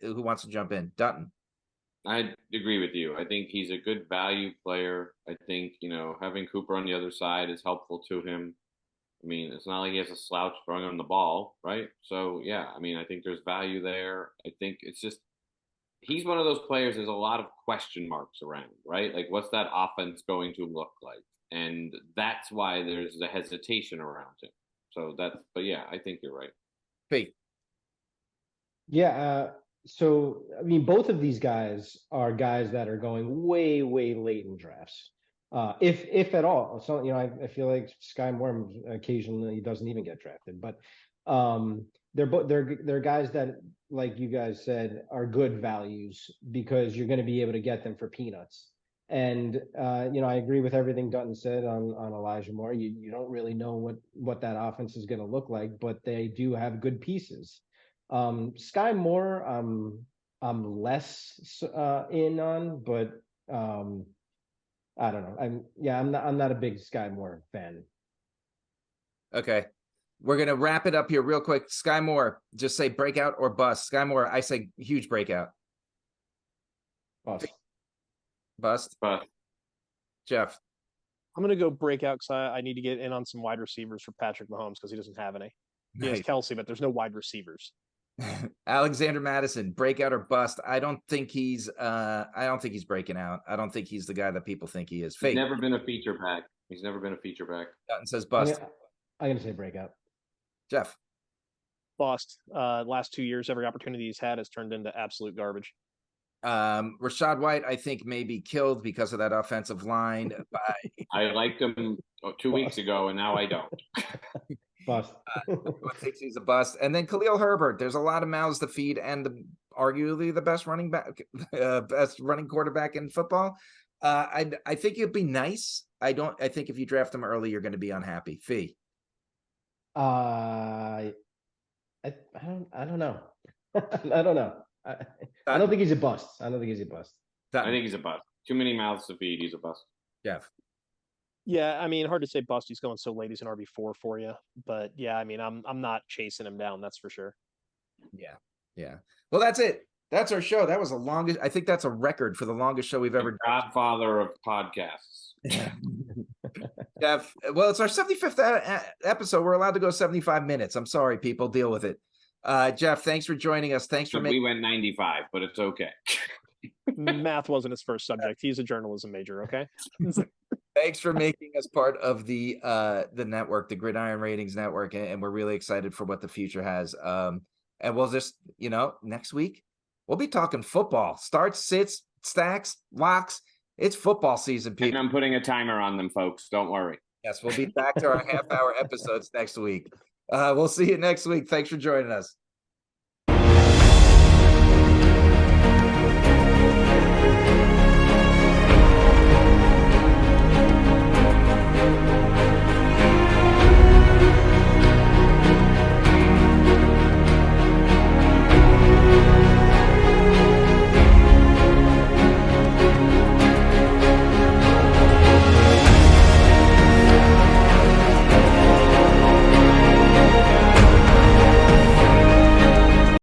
A: Who wants to jump in? Dutton.
B: I agree with you. I think he's a good value player. I think, having Cooper on the other side is helpful to him. I mean, it's not like he has a slouch throwing him the ball, right? So, yeah, I think there's value there. I think it's just, he's one of those players, there's a lot of question marks around, right? Like, what's that offense going to look like? And that's why there's a hesitation around him. So but yeah, I think you're right.
A: Pete.
C: Yeah. So, both of these guys are guys that are going way, way late in drafts, if at all. So, I feel like Sky Moore occasionally doesn't even get drafted, but they're guys that, like you guys said, are good values because you're going to be able to get them for peanuts. And I agree with everything Dutton said on Elijah Moore. You don't really know what that offense is going to look like, but they do have good pieces. Sky Moore, I'm less in on, but I don't know. I'm not a big Sky Moore fan.
A: Okay. We're going to wrap it up here real quick. Sky Moore, just say breakout or bust. Sky Moore, I say huge breakout.
C: Bust.
A: Bust. Jeff.
D: I'm going to go breakout because I need to get in on some wide receivers for Patrick Mahomes because he doesn't have any. He has Kelsey, but there's no wide receivers.
A: Alexander Madison, breakout or bust? I don't think he's breaking out. I don't think he's the guy that people think he is.
B: He's never been a feature back.
A: Dutton says bust.
C: I'm gonna say breakout.
A: Jeff.
D: Bust. Last 2 years, every opportunity he's had has turned into absolute garbage.
A: Rachaad White, I think, may be killed because of that offensive line.
B: I liked him 2 weeks ago, and now I don't.
C: Bust.
A: I think he's a bust. And then Khalil Herbert. There's a lot of mouths to feed, and arguably the best running quarterback in football. I think it'd be nice. I think if you draft him early, you're going to be unhappy. Fee.
C: I don't know. I don't know. I don't think he's a bust. I don't think he's a bust.
B: I think he's a bust. Too many mouths to feed. He's a bust.
A: Jeff.
D: Yeah, I mean, hard to say bust. He's going so late. He's an RB4 for you, but yeah, I mean, I'm not chasing him down. That's for sure.
A: Yeah. Well, that's it. That's our show. That was the longest. I think that's a record for the longest show we've ever done.
B: Godfather of podcasts.
A: Jeff, well, it's our 75th episode. We're allowed to go 75 minutes. I'm sorry, people. Deal with it. Jeff, thanks for joining us. Thanks for
B: We went 95, but it's okay.
D: Math wasn't his first subject. He's a journalism major. Okay.
A: Thanks for making us part of the network, the Gridiron Ratings Network, and we're really excited for what the future has. And we'll just, next week we'll be talking football. Starts, sits, stacks, locks. It's football season, people.
B: And I'm putting a timer on them, folks. Don't worry.
A: Yes, we'll be back to our half-hour episodes next week. We'll see you next week. Thanks for joining us.